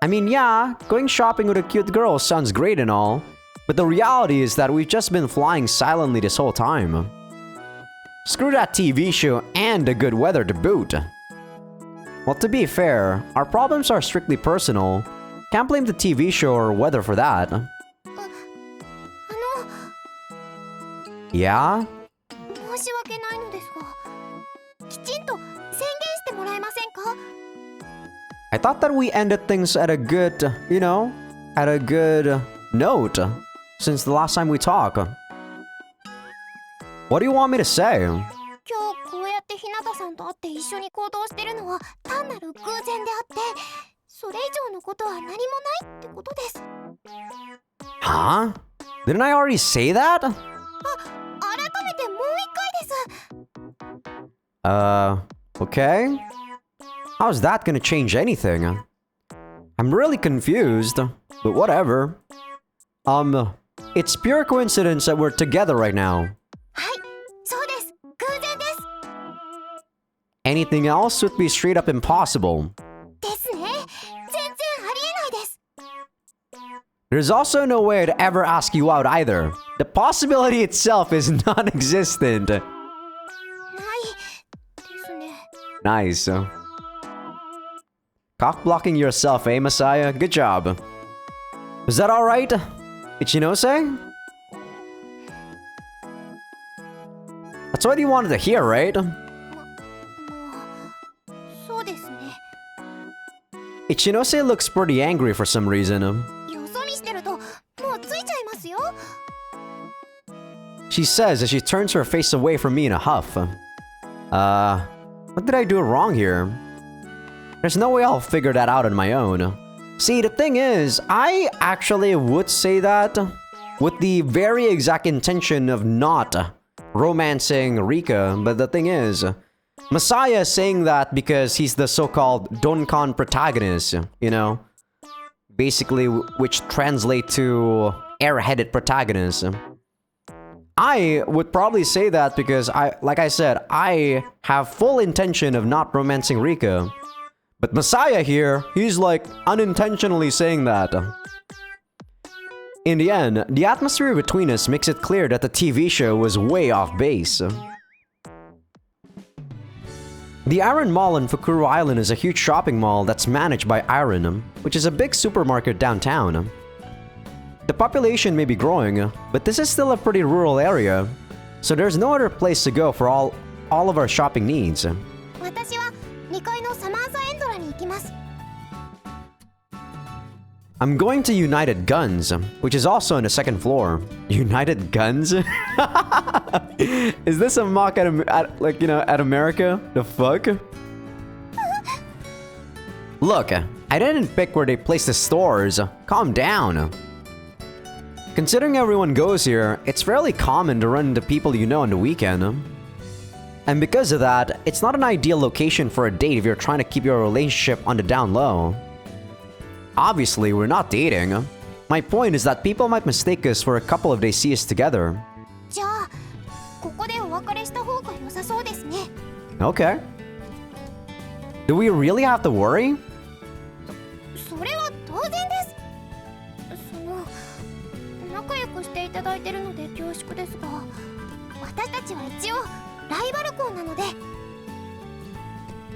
I mean, yeah, going shopping with a cute girl sounds great and all, but the reality is that we've just been flying silently this whole time. Screw that TV show and the good weather to boot. Well, to be fair, our problems are strictly personal. Can't blame the TV show or weather for that. Yeah? 申し訳ないのですが、きちんと宣言してもらえませんか? I thought that we ended things at a good, you know, at a good note since the last time we talked. What do you want me to say? 今日こうやって日向さんと会って一緒に行動してるのは単なる偶然であって、それ以上のことは何もないってことです。Huh? Didn't I already say that? 改めてもう一回です。Okay. How's that gonna change anything? I'm really confused, but whatever. It's pure coincidence that we're together right now. はい、そうです。偶然です。Anything else would be straight up impossible. ですね。全然ありえないです。There's also no way I'd ever ask you out either. The possibility itself is non-existent. ないですね。Nice. Cock blocking yourself, eh, Messiah? Good job. Is that alright? Ichinose? That's what you wanted to hear, right? そうですね。Ichinose looks pretty angry for some reason. よそ見してるともうついちゃいますよ。She says as she turns her face away from me in a huff. What did I do wrong here? There's no way I'll figure that out on my own. See, the thing is, I actually would say that with the very exact intention of not romancing Rika, but the thing is, Messiah is saying that because he's the so-called Donkan protagonist, you know? Basically, which translate to airheaded protagonist. I would probably say that because like I said, I have full intention of not romancing Rika. But Messiah here, he's like unintentionally saying that. In the end, the atmosphere between us makes it clear that the TV show was way off base. The Iron Mall on Fukuro Island is a huge shopping mall that's managed by Iron, which is a big supermarket downtown. The population may be growing, but this is still a pretty rural area, so there's no other place to go for all of our shopping needs. 私は2階のサマーザエンドラに行きます。 I'm going to United Guns, which is also on the second floor. United Guns? Is this a mock at like, you know, at America? The fuck? Look, I didn't pick where they place the stores. Calm down. Considering everyone goes here, it's fairly common to run into people you know on the weekend. And because of that, it's not an ideal location for a date if you're trying to keep your relationship on the down low. Obviously, we're not dating. My point is that people might mistake us for a couple if they see us together. じゃあ、ここでお別れした方が良さそうですね。 Okay. Do we really have to worry? それは当然です。仲良くしていただいてるので恐縮ですが、私たちは一応ライバル校なので。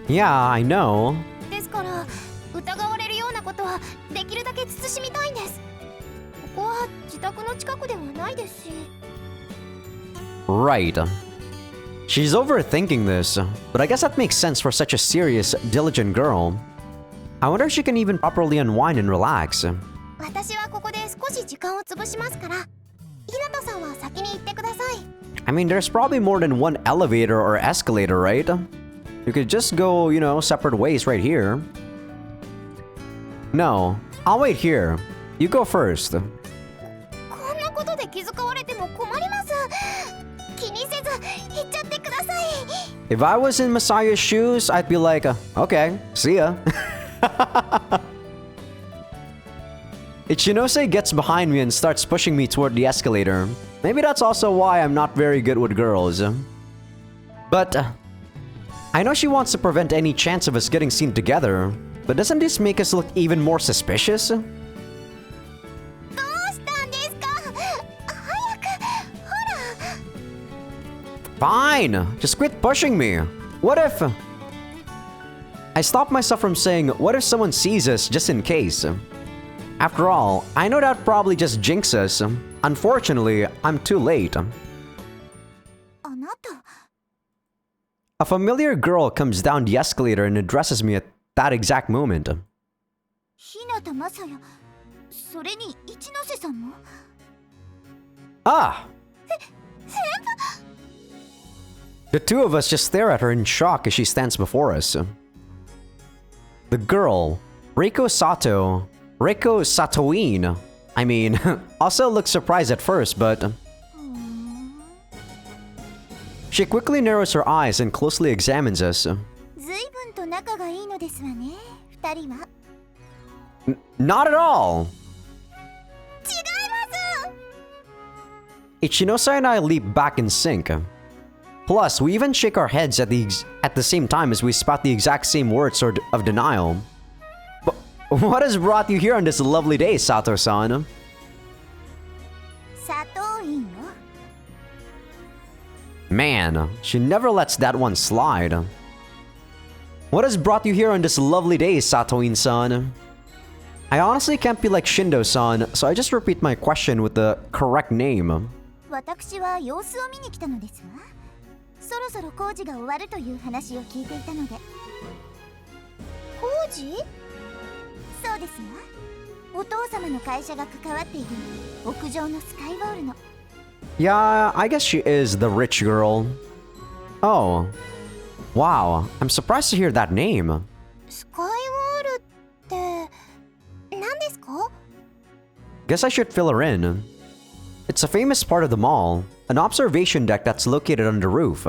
Yeah, I know. ですから疑われるようなことはできるだけ慎みたいんです。ここは自宅の近くではないですし。 Right. She's overthinking this, but I guess that makes sense for such a serious, diligent girl. I wonder if she can even properly unwind and relax. 私はここで少し時間を潰しますから、日向さんは先に行ってください。 I mean, there's probably more than one elevator or escalator, right? You could just go, you know, separate ways right here. No, I'll wait here. You go first. こんなことで気づ If I was in Masaya's shoes, I'd be like, okay, see ya. Ichinose gets behind me and starts pushing me toward the escalator. Maybe that's also why I'm not very good with girls. But I know she wants to prevent any chance of us getting seen together. But doesn't this make us look even more suspicious? Fine! Just quit pushing me! What if... I stopped myself from saying, what if someone sees us just in case? After all, I know that probably just jinx us. Unfortunately, I'm too late. A familiar girl comes down the escalator and addresses me at that exact moment. Ah! The two of us just stare at her in shock as she stands before us. The girl, Reiko Satoin, I mean, also looks surprised at first, but... She quickly narrows her eyes and closely examines us. Not at all! Ichinose and I leap back in sync. Plus, we even shake our heads at the same time as we spout the exact same words of denial. But what has brought you here on this lovely day, Sato-san? Man, she never lets that one slide. What has brought you here on this lovely day, Satoin-san? I honestly can't be like Shindo-san, so I just repeat my question with the correct name. Yeah, I guess she is the rich girl. Oh. Wow, I'm surprised to hear that name. Guess I should fill her in. It's a famous part of the mall, an observation deck that's located on the roof.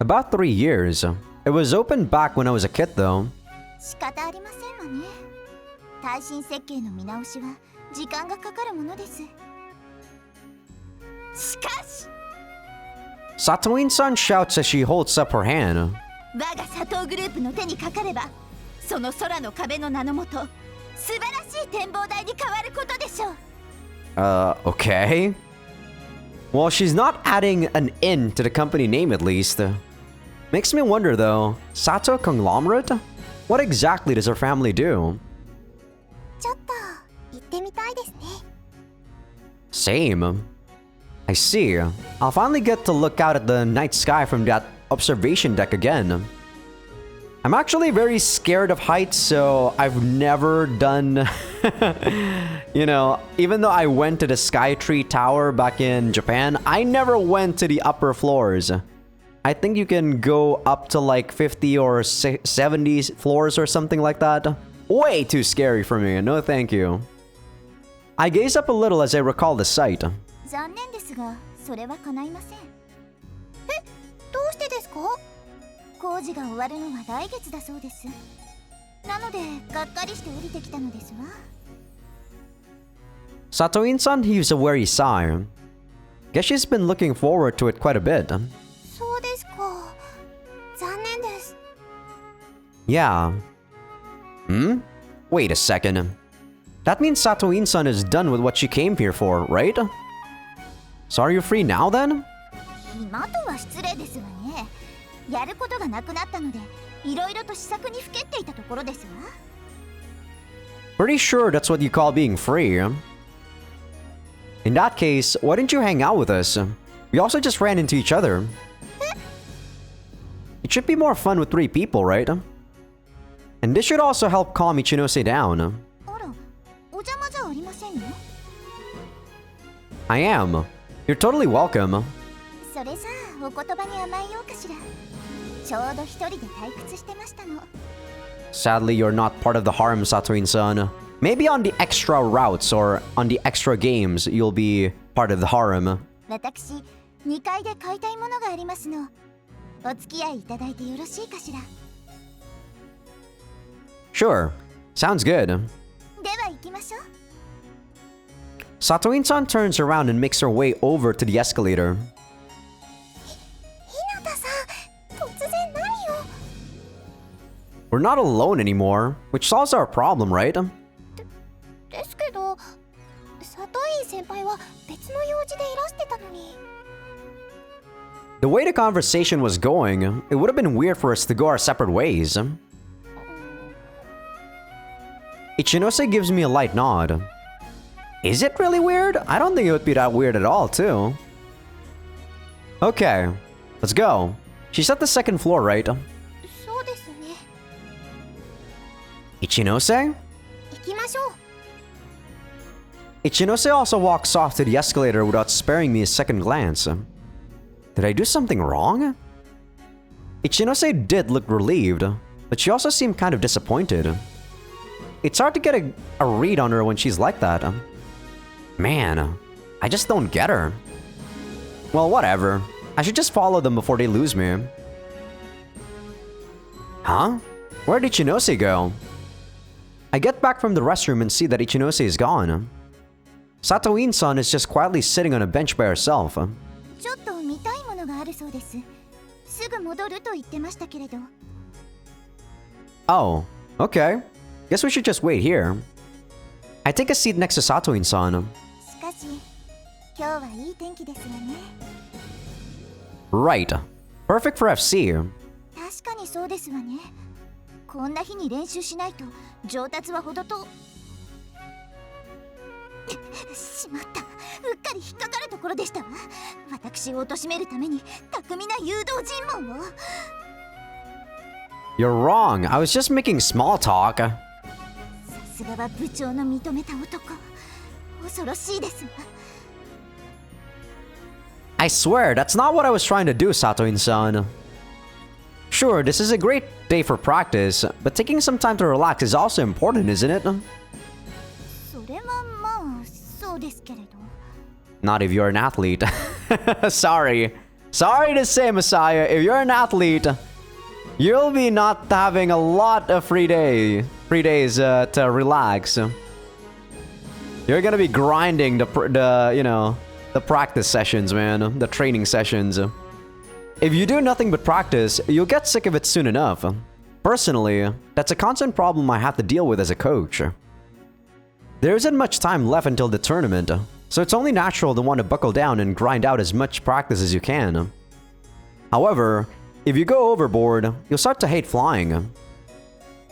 About 3 years. It was opened back when I was a kid though. Satoin-san shouts as she holds up her hand. Okay. Well, she's not adding an in to the company name at least. Makes me wonder though, Sato Conglomerate? What exactly does her family do? Same. I see. I'll finally get to look out at the night sky from that observation deck again. I'm actually very scared of heights, so I've never done... you know, even though I went to the Skytree Tower back in Japan, I never went to the upper floors. I think you can go up to like 50 or 70 floors or something like that. Way too scary for me, no thank you. I gaze up a little as I recall the sight. Satoin-san heaves a weary sigh. Guess she's been looking forward to it quite a bit. Yeah. Wait a second. That means Satoin-san is done with what she came here for, right? So are you free now then? Pretty sure that's what you call being free. In that case, why didn't you hang out with us? We also just ran into each other. It should be more fun with 3 people, right? And this should also help calm Ichinose down. I am. You're totally welcome. それさ、お言葉に甘えようかしら。ちょうど一人で退屈してましたの。 Sadly, you're not part of the harem, Satoin-san. Maybe on the extra routes or on the extra games, you'll be part of the harem. 私、2階で買いたいものがありますの。お付き合いいただいてよろしいかしら。 Sure. Sounds good. では行きましょう。 Satoin-san turns around and makes her way over to the escalator. 日向さん、突然何を。 We're not alone anymore, which solves our problem, right? ですけど、佐藤井先輩は別の用事でいらしてたのに。 The way the conversation was going, it would have been weird for us to go our separate ways. Ichinose gives me a light nod. Is it really weird? I don't think it would be that weird at all, too. Okay, let's go. She's at the second floor, right? そうですね。 Ichinose? 行きましょう。 Ichinose also walks off to the escalator without sparing me a second glance. Did I do something wrong? Ichinose did look relieved, but she also seemed kind of disappointed. It's hard to get a read on her when she's like that. Man, I just don't get her. Well, whatever. I should just follow them before they lose me. Huh? Where did Ichinose go? I get back from the restroom and see that Ichinose is gone. Satoin-san is just quietly sitting on a bench by herself. ちょっと見たいものがあるそうです。すぐ戻ると言ってましたけれど。 Oh, okay. Guess we should just wait here. I take a seat next to Satoin-san. しかし、今日はいい天気ですわね。 Right. Perfect for FC. 確かにそうですわね。こんな日に練習しないと上達はほどと。しまった。うっかり引っかかるところでしたわ。私を貶めるために巧みな誘導尋問を。 You're wrong. I was just making small talk. さすがは部長の認めた男。恐ろしいですわ。 I swear, that's not what I was trying to do, Satoin-san. Sure, this is a great day for practice, but taking some time to relax is also important, isn't it? それはまあそうですけれど。 Not if you're an athlete. Sorry. Sorry to say, Messiah, if you're an athlete, you'll be not having a lot of free days to relax. You're gonna be grinding the practice sessions, man. The training sessions. If you do nothing but practice, you'll get sick of it soon enough. Personally, that's a constant problem I have to deal with as a coach. There isn't much time left until the tournament, so it's only natural to want to buckle down and grind out as much practice as you can. However, if you go overboard, you'll start to hate flying.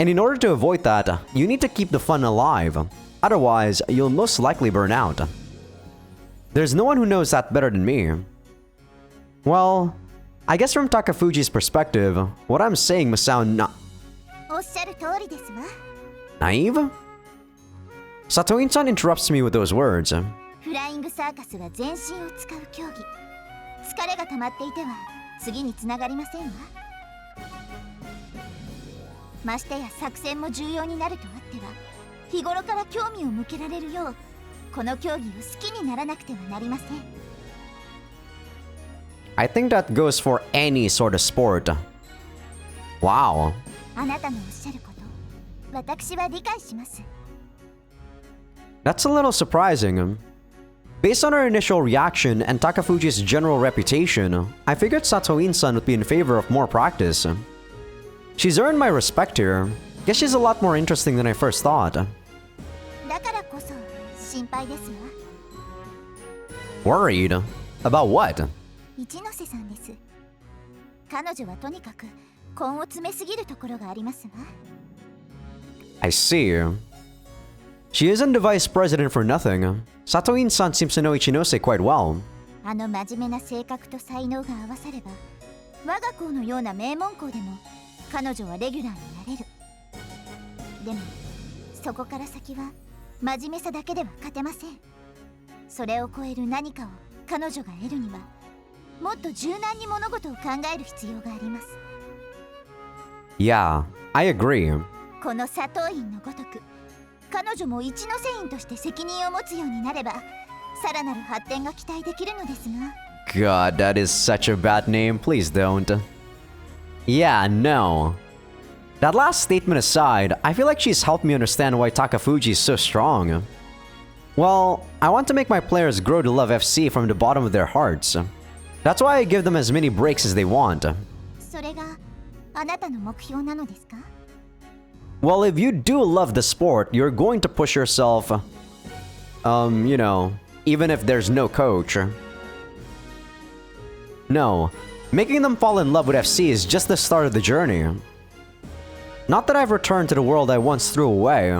And in order to avoid that, you need to keep the fun alive. Otherwise, you'll most likely burn out. There's no one who knows that better than me. Well, I guess from Takafuji's perspective, what I'm saying must sound おっしゃる通りですわ。 naive? Satoin-san interrupts me with those words. フライングサーカスは全身を使う競技。疲れが溜まっていては次につながりませんわ。ましてや作戦も重要になるとあっては、日頃から興味を向けられるよう、この競技を好きにならなくてはなりません。 I think that goes for any sort of sport. Wow. あなたのおっしゃること、私は理解します。 That's a little surprising. Based on her initial reaction and Takafuji's general reputation, I figured Satoin-san would be in favor of more practice. She's earned my respect here. Guess she's a lot more interesting than I first thought. だからこそ心配ですわ。 Worried? About what? 一ノ瀬さんです。彼女はとにかく根を詰めすぎるところがありますわ。 I see. She isn't the vice president for nothing. Satoin-san seems to know Ichinose quite well. あの真面目な性格と才能が合わされば、我が校のような名門校でも彼女はレギュラーになれる。でもそこから先は真面目さだけでは勝てません。それを超える何かを彼女が得るには、もっと柔軟に物事を考える必要があります。 Yeah, I agree. この佐藤院のごとく、彼女も一ノ瀬院として責任を持つようになれば、さらなる発展が期待できるのですが。 God, that is such a bad name. Please don't. Yeah, no. That last statement aside, I feel like she's helped me understand why Takafuji is so strong. Well, I want to make my players grow to love FC from the bottom of their hearts. That's why I give them as many breaks as they want. それがあなたの目標なのですか? Well, if you do love the sport, you're going to push yourself, you know, even if there's no coach. No, making them fall in love with FC is just the start of the journey. Not that I've returned to the world I once threw away.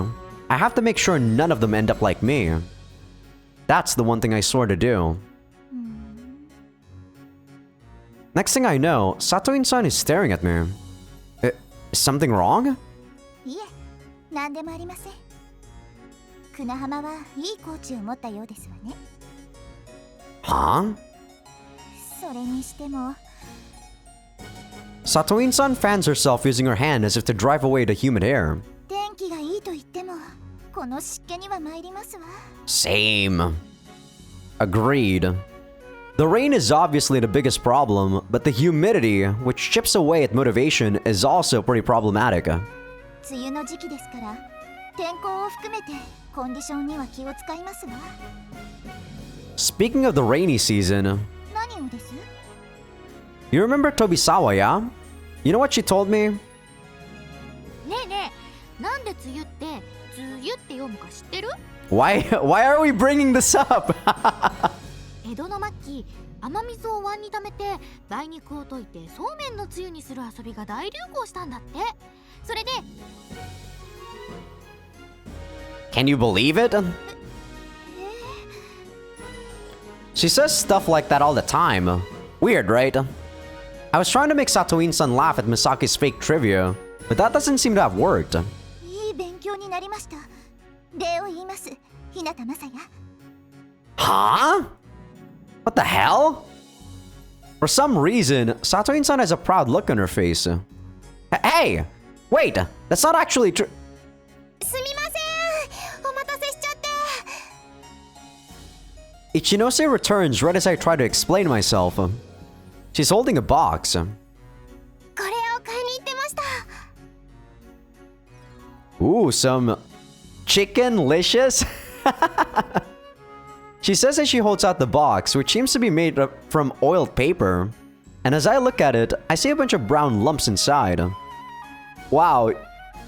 I have to make sure none of them end up like me. That's the one thing I swore to do. Next thing I know, Satoin-san is staring at me. Is something wrong? いえ、何でもありません。船浜はいいコーチを持ったようですわね。 Huh? それにしても、 Satoin-san fans herself using her hand as if to drive away the humid air. 天気がいいと言っても、この湿気には参りますわ。 Same. Agreed. The rain is obviously the biggest problem, but the humidity, which chips away at motivation, is also pretty problematic. 梅雨の時期ですから、天候を含めてコンディションには気を使いますわ。 Speaking of the rainy season, 何をです？ you remember Tobisawa, yeah? You know what she told me? ねえねえ、なんで梅雨って梅雨って読むか知ってる？ Why are we bringing this up? 江戸の末期、雨水を碗に溜めて梅肉を溶いてそうめんのつゆにする遊びが大流行したんだって。それで Can you believe it? She says stuff like that all the time. Weird, right? I was trying to make Satoin-san laugh at Misaki's fake trivia, but that doesn't seem to have worked. いい勉強になりました。礼を言います。日向雅也。 Huh? What the hell? For some reason, Satoin-san has a proud look on her face. Hey! Wait! That's not actually true. すみません。お待たせしちゃって。 Ichinose returns right as I try to explain myself. She's holding a box. これを買いに行ってました。 Ooh, some chicken-licious? She says as she holds out the box, which seems to be made from oiled paper. And as I look at it, I see a bunch of brown lumps inside. Wow,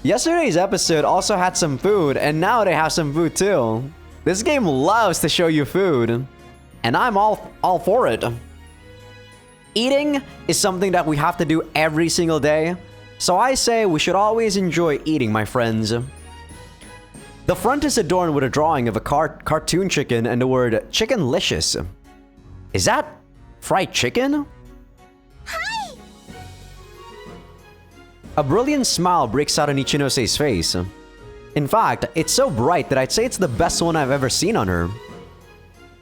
yesterday's episode also had some food, and now they have some food too. This game loves to show you food, and I'm all for it. Eating is something that we have to do every single day, so I say we should always enjoy eating, my friends. The front is adorned with a drawing of a cartoon chicken and the word chickenlicious. Is that fried chicken? Hi! A brilliant smile breaks out on Ichinose's face. In fact, it's so bright that I'd say it's the best one I've ever seen on her. 今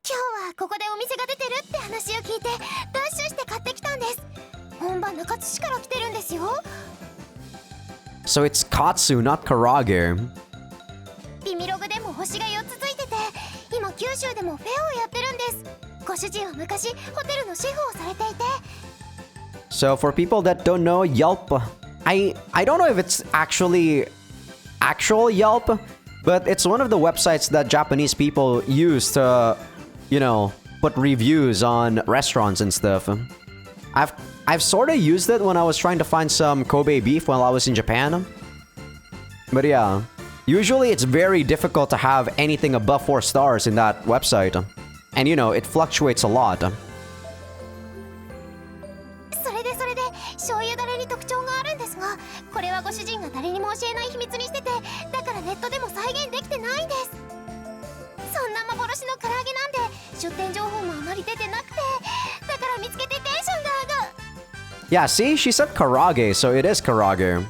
日はここでお店が出てるって話を聞いてダッシュして買ってきたんです。本場中津市から来てるんですよ。 So it's katsu, not karage. ビミログでも星が4つついてて、今九州でもフェアをやってるんです。ご主人は昔ホテルのシェフをされていて。 So for people that don't know Yelp, I don't know if it's actually actual Yelp, but it's one of the websites that Japanese people use to, you know, put reviews on restaurants and stuff. I've sort of used it when I was trying to find some Kobe beef while I was in Japan. But yeah, usually it's very difficult to have anything above 4 stars in that website. And you know, it fluctuates a lot. それで醤油だれに特徴があるんですが、これはご主人が誰にも教えない秘密にしてて、だからネットでも再現できてないんです。そんな幻の唐揚げなんで出店情報もあまり出てなくて、だから見つけてテンションが上がる。 Yeah, see, she said karage, so it is karage.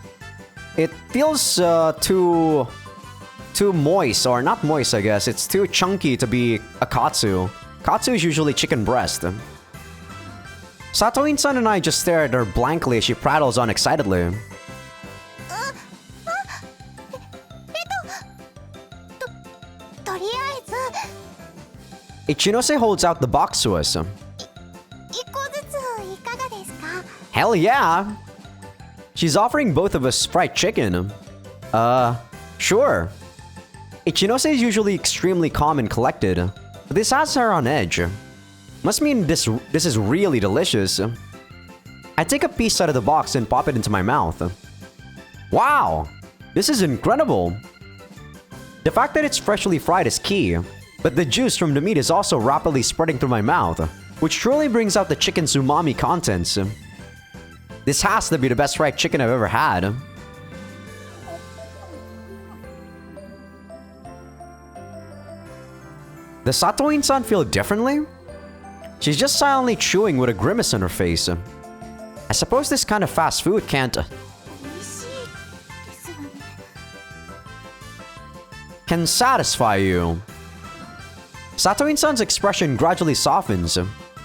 It feels too moist, or not moist, I guess. It's too chunky to be a katsu. Katsu is usually chicken breast. Satoin-san and I just stare at her blankly as she prattles on excitedly. とりあえず Ichinose holds out the box to us. 1個ずついかがですか？ Hell yeah! She's offering both of us fried chicken. Sure. Ichinose is usually extremely calm and collected, but this has her on edge. Must mean this is really delicious. I take a piece out of the box and pop it into my mouth. Wow! This is incredible! The fact that it's freshly fried is key, but the juice from the meat is also rapidly spreading through my mouth, which truly brings out the chicken's umami contents. This has to be the best fried chicken I've ever had. Does Satoin-san feel differently? She's just silently chewing with a grimace on her face. I suppose this kind of fast food can't... 美味しいですよね。 can satisfy you. Satoin-san's expression gradually softens.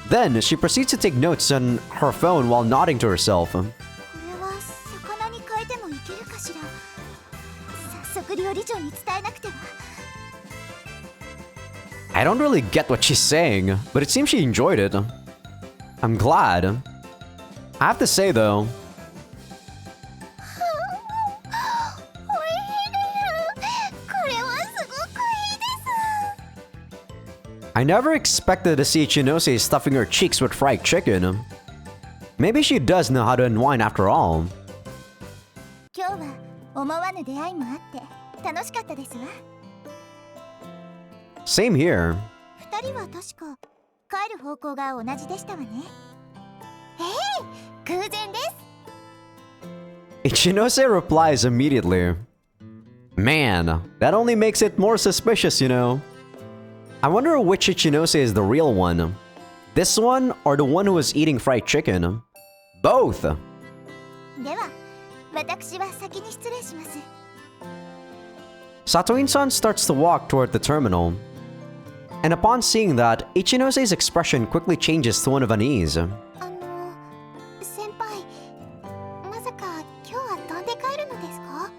Then, she proceeds to take notes on her phone while nodding to herself. これは魚に変えてもいけるかしら。早速料理長に伝えなくては。 I don't really get what she's saying, but it seems she enjoyed it. I'm glad. I have to say though, おいしいです。これはすごくいいです。 I never expected to see Ichinose stuffing her cheeks with fried chicken. Maybe she does know how to unwind after all. 今日は思わぬ出会いもあって楽しかったですわ。 Same here. 二人は確か帰る方向が同じでしたわね。偶然です。 Ichinose replies immediately. Man, that only makes it more suspicious, you know. I wonder which Ichinose is the real one. This one or the one who was eating fried chicken? Both! では、私は先に失礼します。 Satoin-san starts to walk toward the terminal. And upon seeing that, Ichinose's expression quickly changes to one of unease. 先輩、まさか今日は飛んで帰るのですか？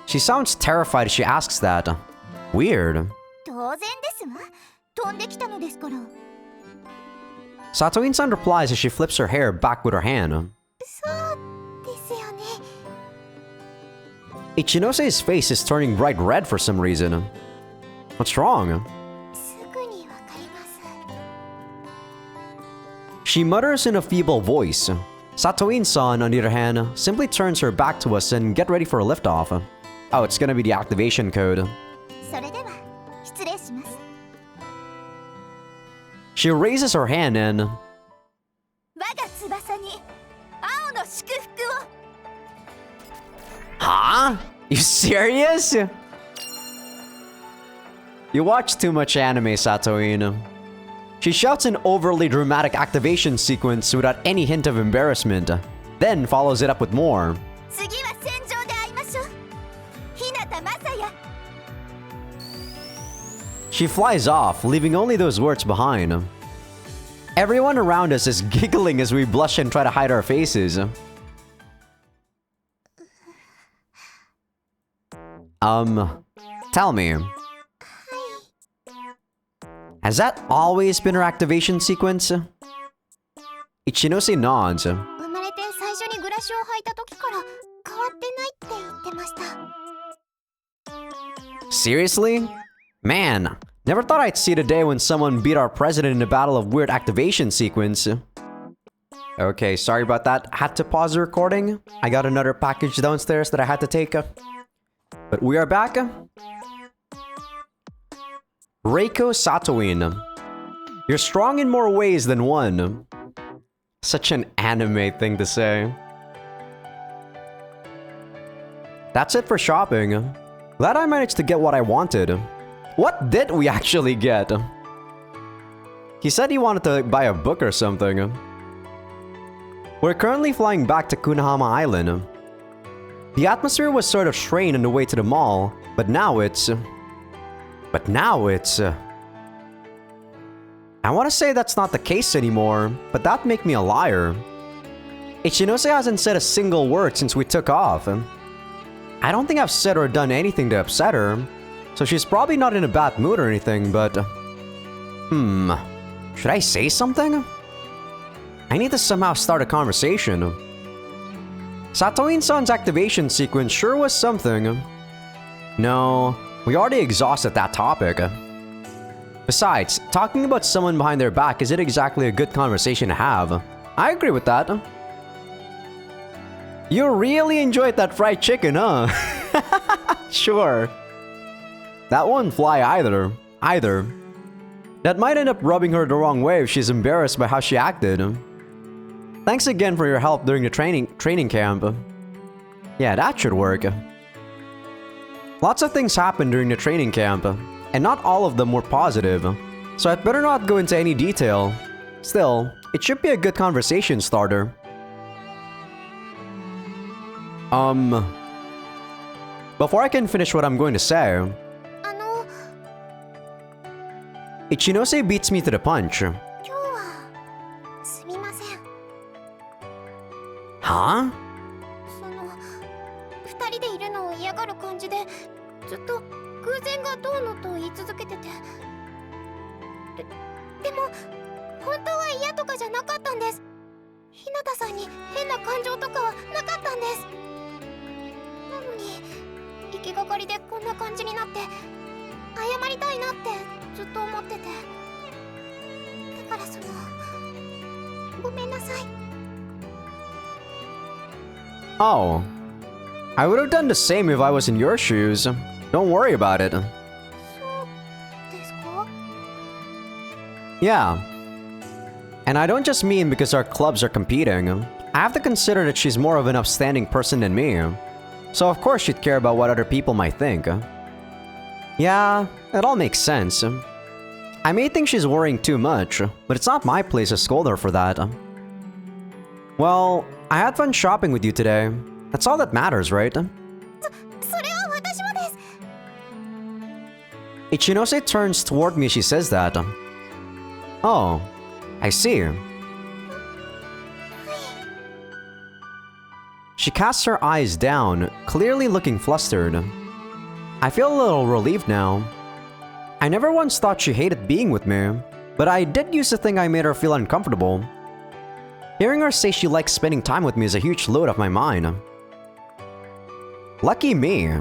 She sounds terrified as she asks that. Weird. 当然ですわ。飛んできたのですから。 Satoin-san replies as she flips her hair back with her hand. そうですよね。 Ichinose's face is turning bright red for some reason. What's wrong? すぐにわかります。 She mutters in a feeble voice. Satoin-san, on the other hand, simply turns her back to us and get ready for a liftoff. Oh, it's gonna be the activation code. それでは失礼します。 She raises her hand and... 我が翼に青の祝福を。 Huh? You serious? You watch too much anime, Satoin. She shouts an overly dramatic activation sequence without any hint of embarrassment, then follows it up with more. 次は戦場で会いましょう。日向雅也。 She flies off, leaving only those words behind. Everyone around us is giggling as we blush and try to hide our faces. Tell me. Has that always been her activation sequence? Ichinose nods. 生まれて最初にグラシを履いた時から変わってないって言ってました。 Seriously? Man, never thought I'd see the day when someone beat our president in a battle of weird activation sequence. Okay, sorry about that. Had to pause the recording. I got another package downstairs that I had to take. But we are back. Reiko Satoin. You're strong in more ways than one. Such an anime thing to say. That's it for shopping. Glad I managed to get what I wanted. What did we actually get? He said he wanted to buy a book or something. We're currently flying back to Kunahama Island. The atmosphere was sort of strained on the way to the mall, but now it's... I want to say that's not the case anymore, but that'd make me a liar. Ichinose hasn't said a single word since we took off. I don't think I've said or done anything to upset her, so she's probably not in a bad mood or anything, but... should I say something? I need to somehow start a conversation. Satoin-san's activation sequence sure was something. No, we already exhausted that topic. Besides, talking about someone behind their back isn't exactly a good conversation to have. I agree with that. You really enjoyed that fried chicken, huh? Sure. That won't fly either. That might end up rubbing her the wrong way if she's embarrassed by how she acted. Thanks again for your help during the training camp. Yeah, that should work. Lots of things happened during the training camp, and not all of them were positive, so I'd better not go into any detail. Still, it should be a good conversation starter. Before I can finish what I'm going to say, Ichinose beats me to the punch. Huh? 2人でいるのを嫌がる感じでずっと偶然がどうのと言い続けててでも本当は嫌とかじゃなかったんです。日向さんに変な感情とかはなかったんです。なのに行きがかりでこんな感じになって謝りたいなってずっと思っててだからごめんなさい。 Oh. I would have done the same if I was in your shoes. Don't worry about it. Yeah. And I don't just mean because our clubs are competing. I have to consider that she's more of an upstanding person than me. So of course she'd care about what other people might think. Yeah, it all makes sense. I may think she's worrying too much, but it's not my place to scold her for that. Well, I had fun shopping with you today. That's all that matters, right? Ichinose turns toward me as she says that. Oh, I see. She casts her eyes down, clearly looking flustered. I feel a little relieved now. I never once thought she hated being with me, but I did used to think I made her feel uncomfortable. Hearing her say she likes spending time with me is a huge load off my mind. Lucky me.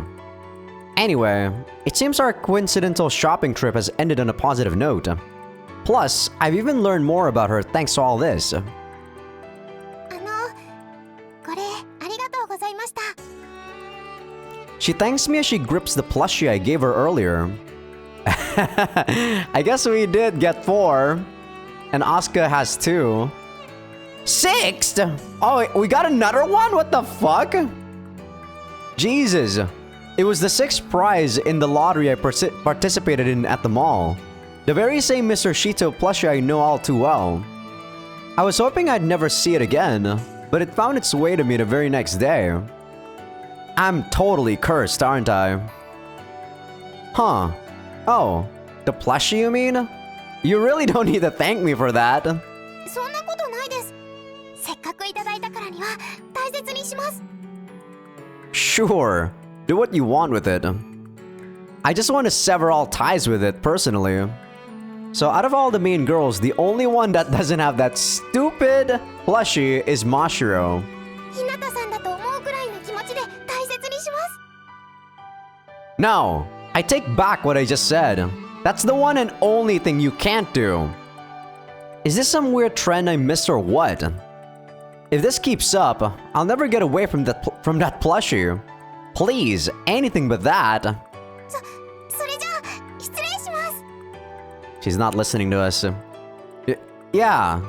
Anyway, it seems our coincidental shopping trip has ended on a positive note. Plus, I've even learned more about her thanks to all this. She thanks me as she grips the plushie I gave her earlier. I guess we did get 4. And Asuka has 2. 6? Oh, we got another one? What the fuck? Jesus. It was the 6th prize in the lottery I participated in at the mall. The very same Mr. Shito plushie I know all too well. I was hoping I'd never see it again, but it found its way to me the very next day. I'm totally cursed, aren't I? Huh. Oh, the plushie you mean? You really don't need to thank me for that. Sure, do what you want with it. I just want to sever all ties with it, personally. So out of all the main girls, the only one that doesn't have that stupid plushie is Mashiro. No, I take back what I just said. That's the one and only thing you can't do. Is this some weird trend I missed or what? If this keeps up, I'll never get away from that plushie. Please, anything but that. She's not listening to us. Yeah.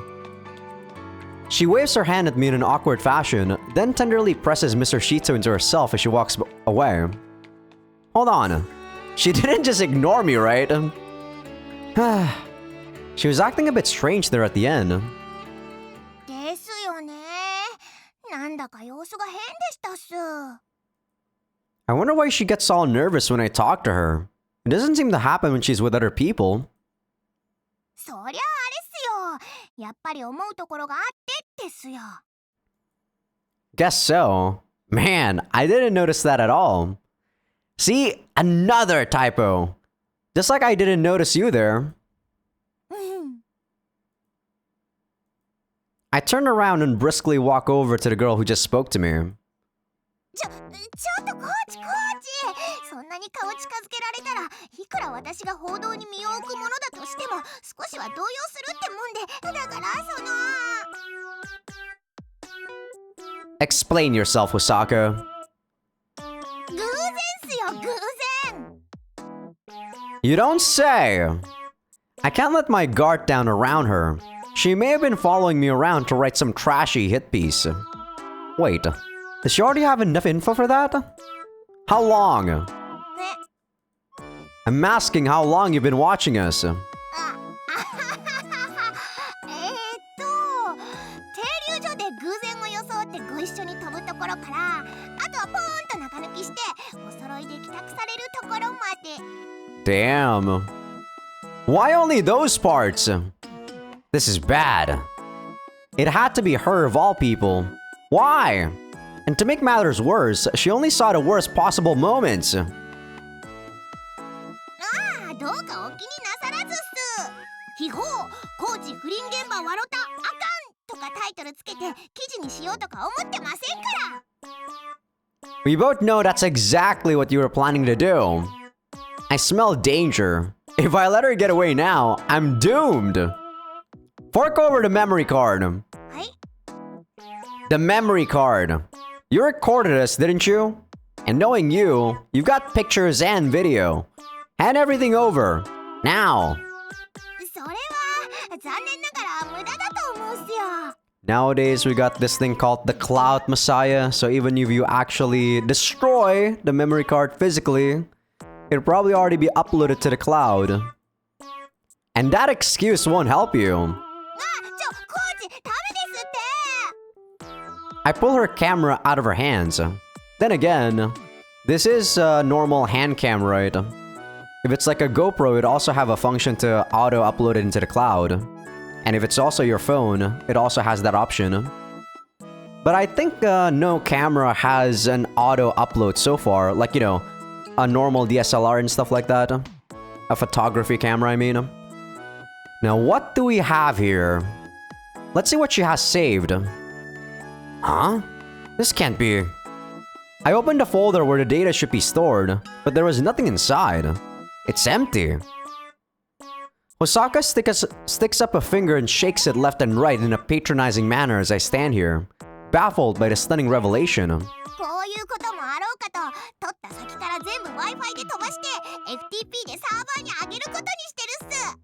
She waves her hand at me in an awkward fashion, then tenderly presses Mr. Shito into herself as she walks away. Hold on. She didn't just ignore me, right? She was acting a bit strange there at the end. I wonder why she gets all nervous when I talk to her. It doesn't seem to happen when she's with other people. やっぱり思うところがあってですよ。 Guess so. Man, I didn't notice that at all. See, another typo. Just like I didn't notice you there. うん。 I turn around and briskly walk over to the girl who just spoke to me. ちょっとコーチ、そんなに顔近づけられたらいくら私が報道に身を置くものだとしても少しは動揺するってもんで、だからExplain yourself, Hosaka. 偶然っすよ、偶然。 You don't say. I can't let my guard down around her. She may have been following me around to write some trashy hit piece. Wait, does she already have enough info for that? How long? ね、 I'm asking how long you've been watching us. 停留所で偶然を装ってご一緒に飛ぶところから、あとはポーンと中抜きしてお揃いで帰宅されるところまで。 Damn. Why only those parts? This is bad. It had to be her of all people. Why? And to make matters worse, she only saw the worst possible moments. ああ、どうかお気になさらずっす。秘宝、コーチ不倫現場わろたあかんとかタイトルつけて記事にしようとか思ってませんから。 We both know that's exactly what you were planning to do. I smell danger. If I let her get away now, I'm doomed. Fork over the memory card. はい。 The memory card. You recorded us, didn't you? And knowing you, you've got pictures and video. Hand everything over. Now. それは残念ながら無駄だと思うっすよ。 Nowadays, we got this thing called the Cloud Messiah. So even if you actually destroy the memory card physically, it'll probably already be uploaded to the cloud. And that excuse won't help you. コーチ、ダメですって。 I pull her camera out of her hands. Then again, this is a normal hand cam, right? If it's like a GoPro, it also have a function to auto upload it into the cloud. And if it's also your phone, it also has that option. But I think no camera has an auto upload so far. Like, you know, a normal DSLR and stuff like that. A photography camera, I mean. Now, what do we have here? Let's see what she has saved. Huh? This can't be... I opened the folder where the data should be stored, but there was nothing inside. It's empty. Hosaka sticks up a finger and shakes it left and right in a patronizing manner as I stand here, baffled by the stunning revelation. こういうこともあろうかと、取った先から全部 Wi-Fi で飛ばして FTP でサーバーに上げることにしてるっす。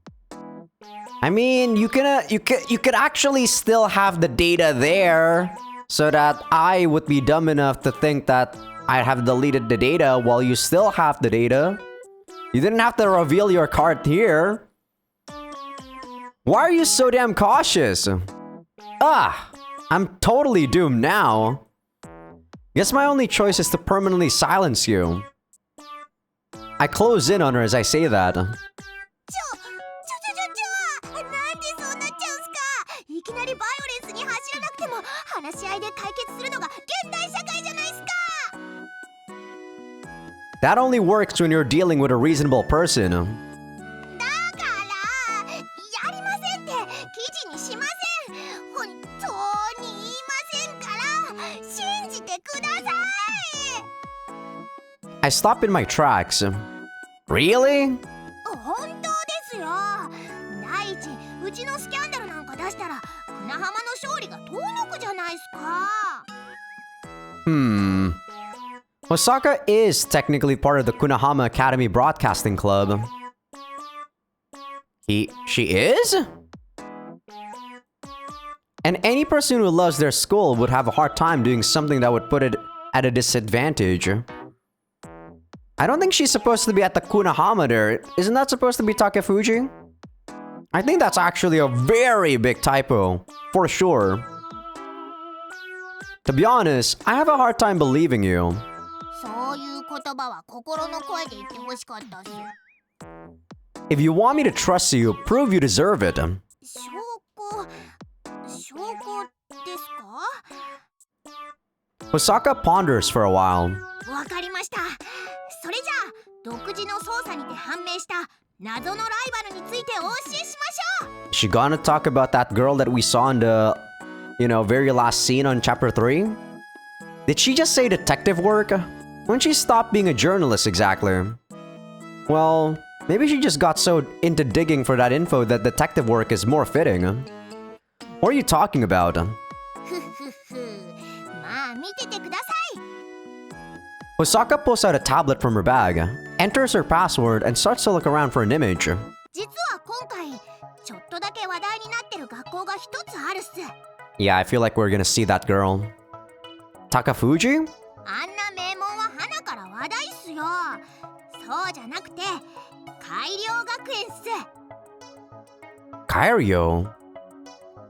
I mean, you could actually still have the data there, so that I would be dumb enough to think that I have deleted the data while you still have the data. You didn't have to reveal your card here. Why are you so damn cautious? Ah, I'm totally doomed now. Guess my only choice is to permanently silence you. I close in on her as I say that. なんでそうなっちゃうんすか。いきなりバイオレンスに走らなくても話し合いで解決するのが現代社会じゃないっすか。 That only works when you're dealing with a reasonable person. だからやりませんって記事にしません。本当に言いませんから信じてください。 I stop in my tracks. Really? 本当ですよ。第一、うちのスキャンダルなんか出したら船浜の勝利が遠のくじゃないっすか。 Hosaka is technically part of the Kunahama Academy Broadcasting Club. She is? And any person who loves their school would have a hard time doing something that would put it at a disadvantage. I don't think she's supposed to be at the Kunahama there. Isn't that supposed to be Takefuji? I think that's actually a very big typo, for sure. To be honest, I have a hard time believing you. そういう言葉は心の声で言ってほしかったっす。 If you want me to trust you, prove you deserve it. 証拠証拠ですか？ Hosaka ponders for a while. わかりました。それじゃあ独自の捜査にて判明した謎のライバルについてお教えしましょう。 She gonna talk about that girl that we saw in the, very last scene on chapter 3? Did she just say detective work? When she stopped being a journalist exactly? Well, maybe she just got so into digging for that info that detective work is more fitting. What are you talking about? ふふふ。まあ見ててください。 Hosaka pulls out a tablet from her bag, enters her password, and starts to look around for an image. 実は今回ちょっとだけ話題になってる学校が一つあるっす。 Yeah, I feel like we're gonna see that girl. Takafuji? あんな名門は花から話題っすよ。そうじゃなくて改良学園っす。 Kairyo?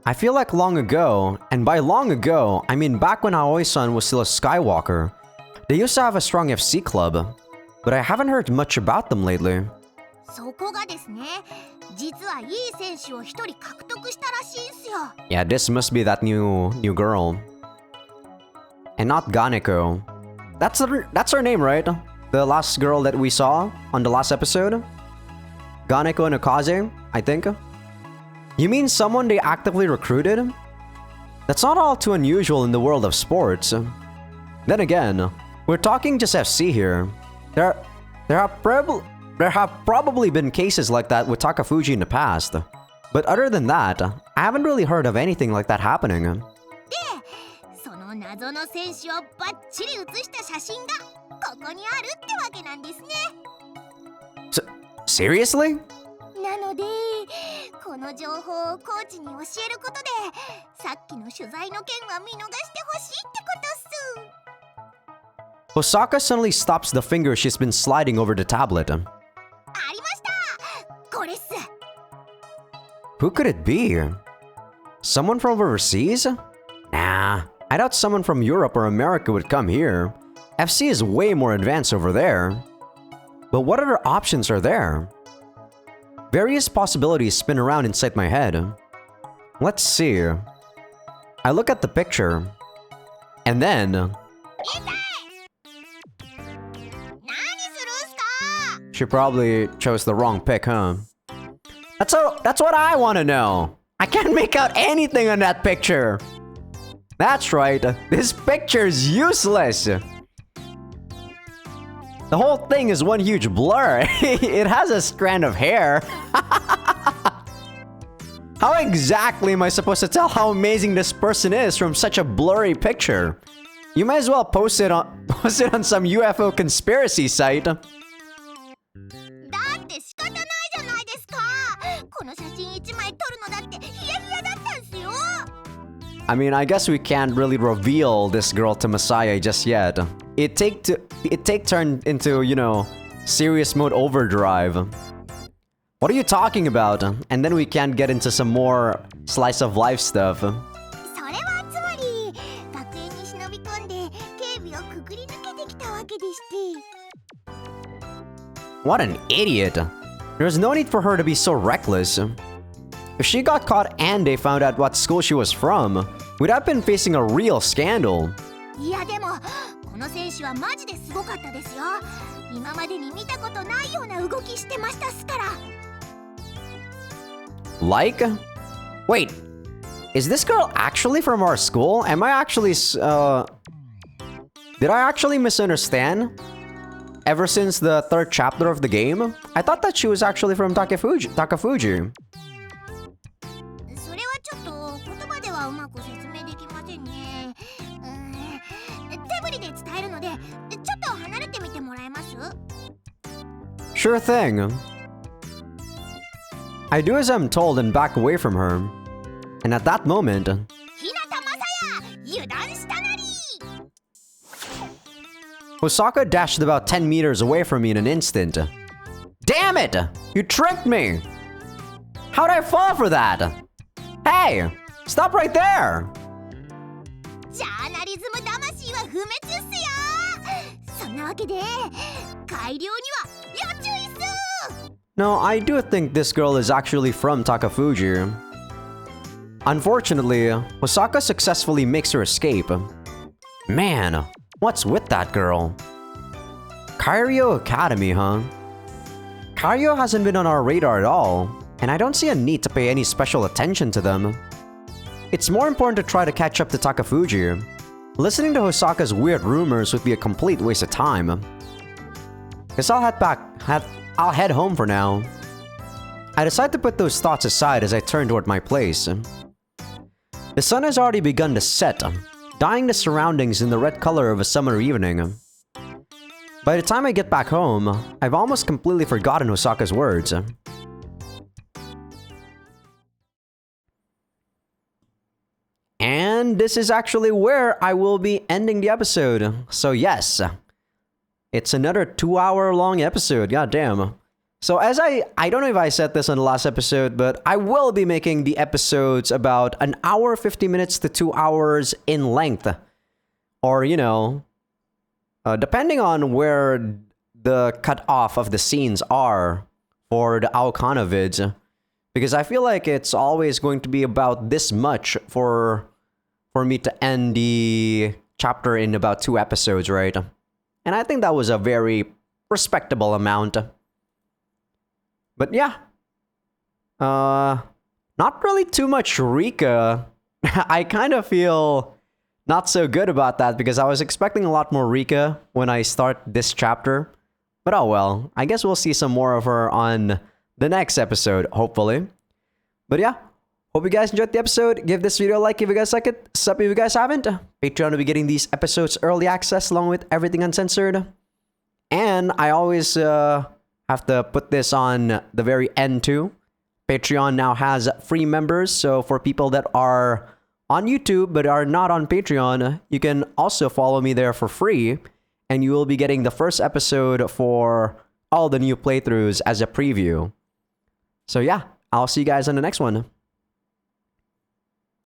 I feel like long ago, and by long ago, I mean back when Aoi-san was still a Skywalker, they used to have a strong FC club, but I haven't heard much about them lately. そこがですね、実はいい選手を一人獲得したらしいんすよ。 Yeah, this must be that new girl. And not Ganeko. That's her name, right? The last girl that we saw on the last episode? Ganeko and Akaze, I think. You mean someone they actively recruited? That's not all too unusual in the world of sports. Then again, we're talking just FC here. There have probably been cases like that with Takafuji in the past. But other than that, I haven't really heard of anything like that happening. で、その謎の選手をバッチリ写した写真がここにあるってわけなんですね。Seriously? なので、この情報をコーチに教えることで、さっきの取材の件は見逃してほしいってことっす。 Hosaka suddenly stops the finger she's been sliding over the tablet. ありました。これっす。 Who could it be? Someone from overseas? Nah, I doubt someone from Europe or America would come here. FC is way more advanced over there. But what other options are there? Various possibilities spin around inside my head. Let's see. I look at the picture. And then... 何するんすか？ She probably chose the wrong pick, huh? That's what I want to know. I can't make out anything on that picture. That's right. This picture's useless. The whole thing is one huge blur. It has a strand of hair. How exactly am I supposed to tell how amazing this person is from such a blurry picture? You might as well post it on some UFO conspiracy site. だって仕方ないじゃないですか。この写真一枚撮るのだってヒヤヒヤだったんすよ。 I mean, I guess we can't really reveal this girl to Messiah just yet. It turned into, serious mode overdrive. What are you talking about? And then we can't get into some more slice of life stuff. それはつまり学園に忍び込んで警備をくぐり抜けてきたわけでして。 What an idiot. There's no need for her to be so reckless. If she got caught and they found out what school she was from, we'd have been facing a real scandal. いやでもこの選手はマジですごかったですよ。今までに見たことないような動きしてましたっすから。 Like? Wait, is this girl actually from our school? Am I actually, Did I actually misunderstand? Ever since the third chapter of the game? I thought that she was actually from Takafuji. それはちょっと言葉ではうまく説明できませんね。手振りで伝えるので、ちょっと離れてみてもらえます？ Sure thing. I do as I'm told and back away from her. And at that moment... 日向雅也、油断したなり！ Hosaka dashed about 10 meters away from me in an instant. Damn it! You tricked me! How'd I fall for that? Hey! Stop right there! ジャーナリズム魂は不滅っすよ。そんなわけで改良には要注意っす。 No, I do think this girl is actually from Takafuji. Unfortunately, Hosaka successfully makes her escape. Man, what's with that girl? Kairyo Academy, huh? Kairyo hasn't been on our radar at all, and I don't see a need to pay any special attention to them. It's more important to try to catch up to Takafuji. Listening to Hosaka's weird rumors would be a complete waste of time. Guess I'll I'll head home for now. I decide to put those thoughts aside as I turn toward my place. The sun has already begun to set, dyeing the surroundings in the red color of a summer evening. By the time I get back home, I've almost completely forgotten Hosaka's words. And this is actually where I will be ending the episode. So yes, it's another 2-hour long episode, goddamn. So as I don't know if I said this in the last episode, but I will be making the episodes about an hour, 50 minutes to 2 hours in length. Or, you know, depending on where the cutoff of the scenes are for the Aokana vids. Because I feel like it's always going to be about this much for me to end the chapter in about 2 episodes, right? And I think that was a very respectable amount. But yeah. Not really too much Rika. I kind of feel not so good about that because I was expecting a lot more Rika when I start this chapter. But oh well, I guess we'll see some more of her on the next episode, hopefully. But yeah, hope you guys enjoyed the episode. Give this video a like if you guys like it. Sub if you guys haven't. Patreon will be getting these episodes early access along with everything uncensored. And I always have to put this on the very end too. Patreon now has free members, so for people that are on YouTube but are not on Patreon, you can also follow me there for free, and you will be getting the first episode for all the new playthroughs as a preview. So yeah, I'll see you guys on the next one.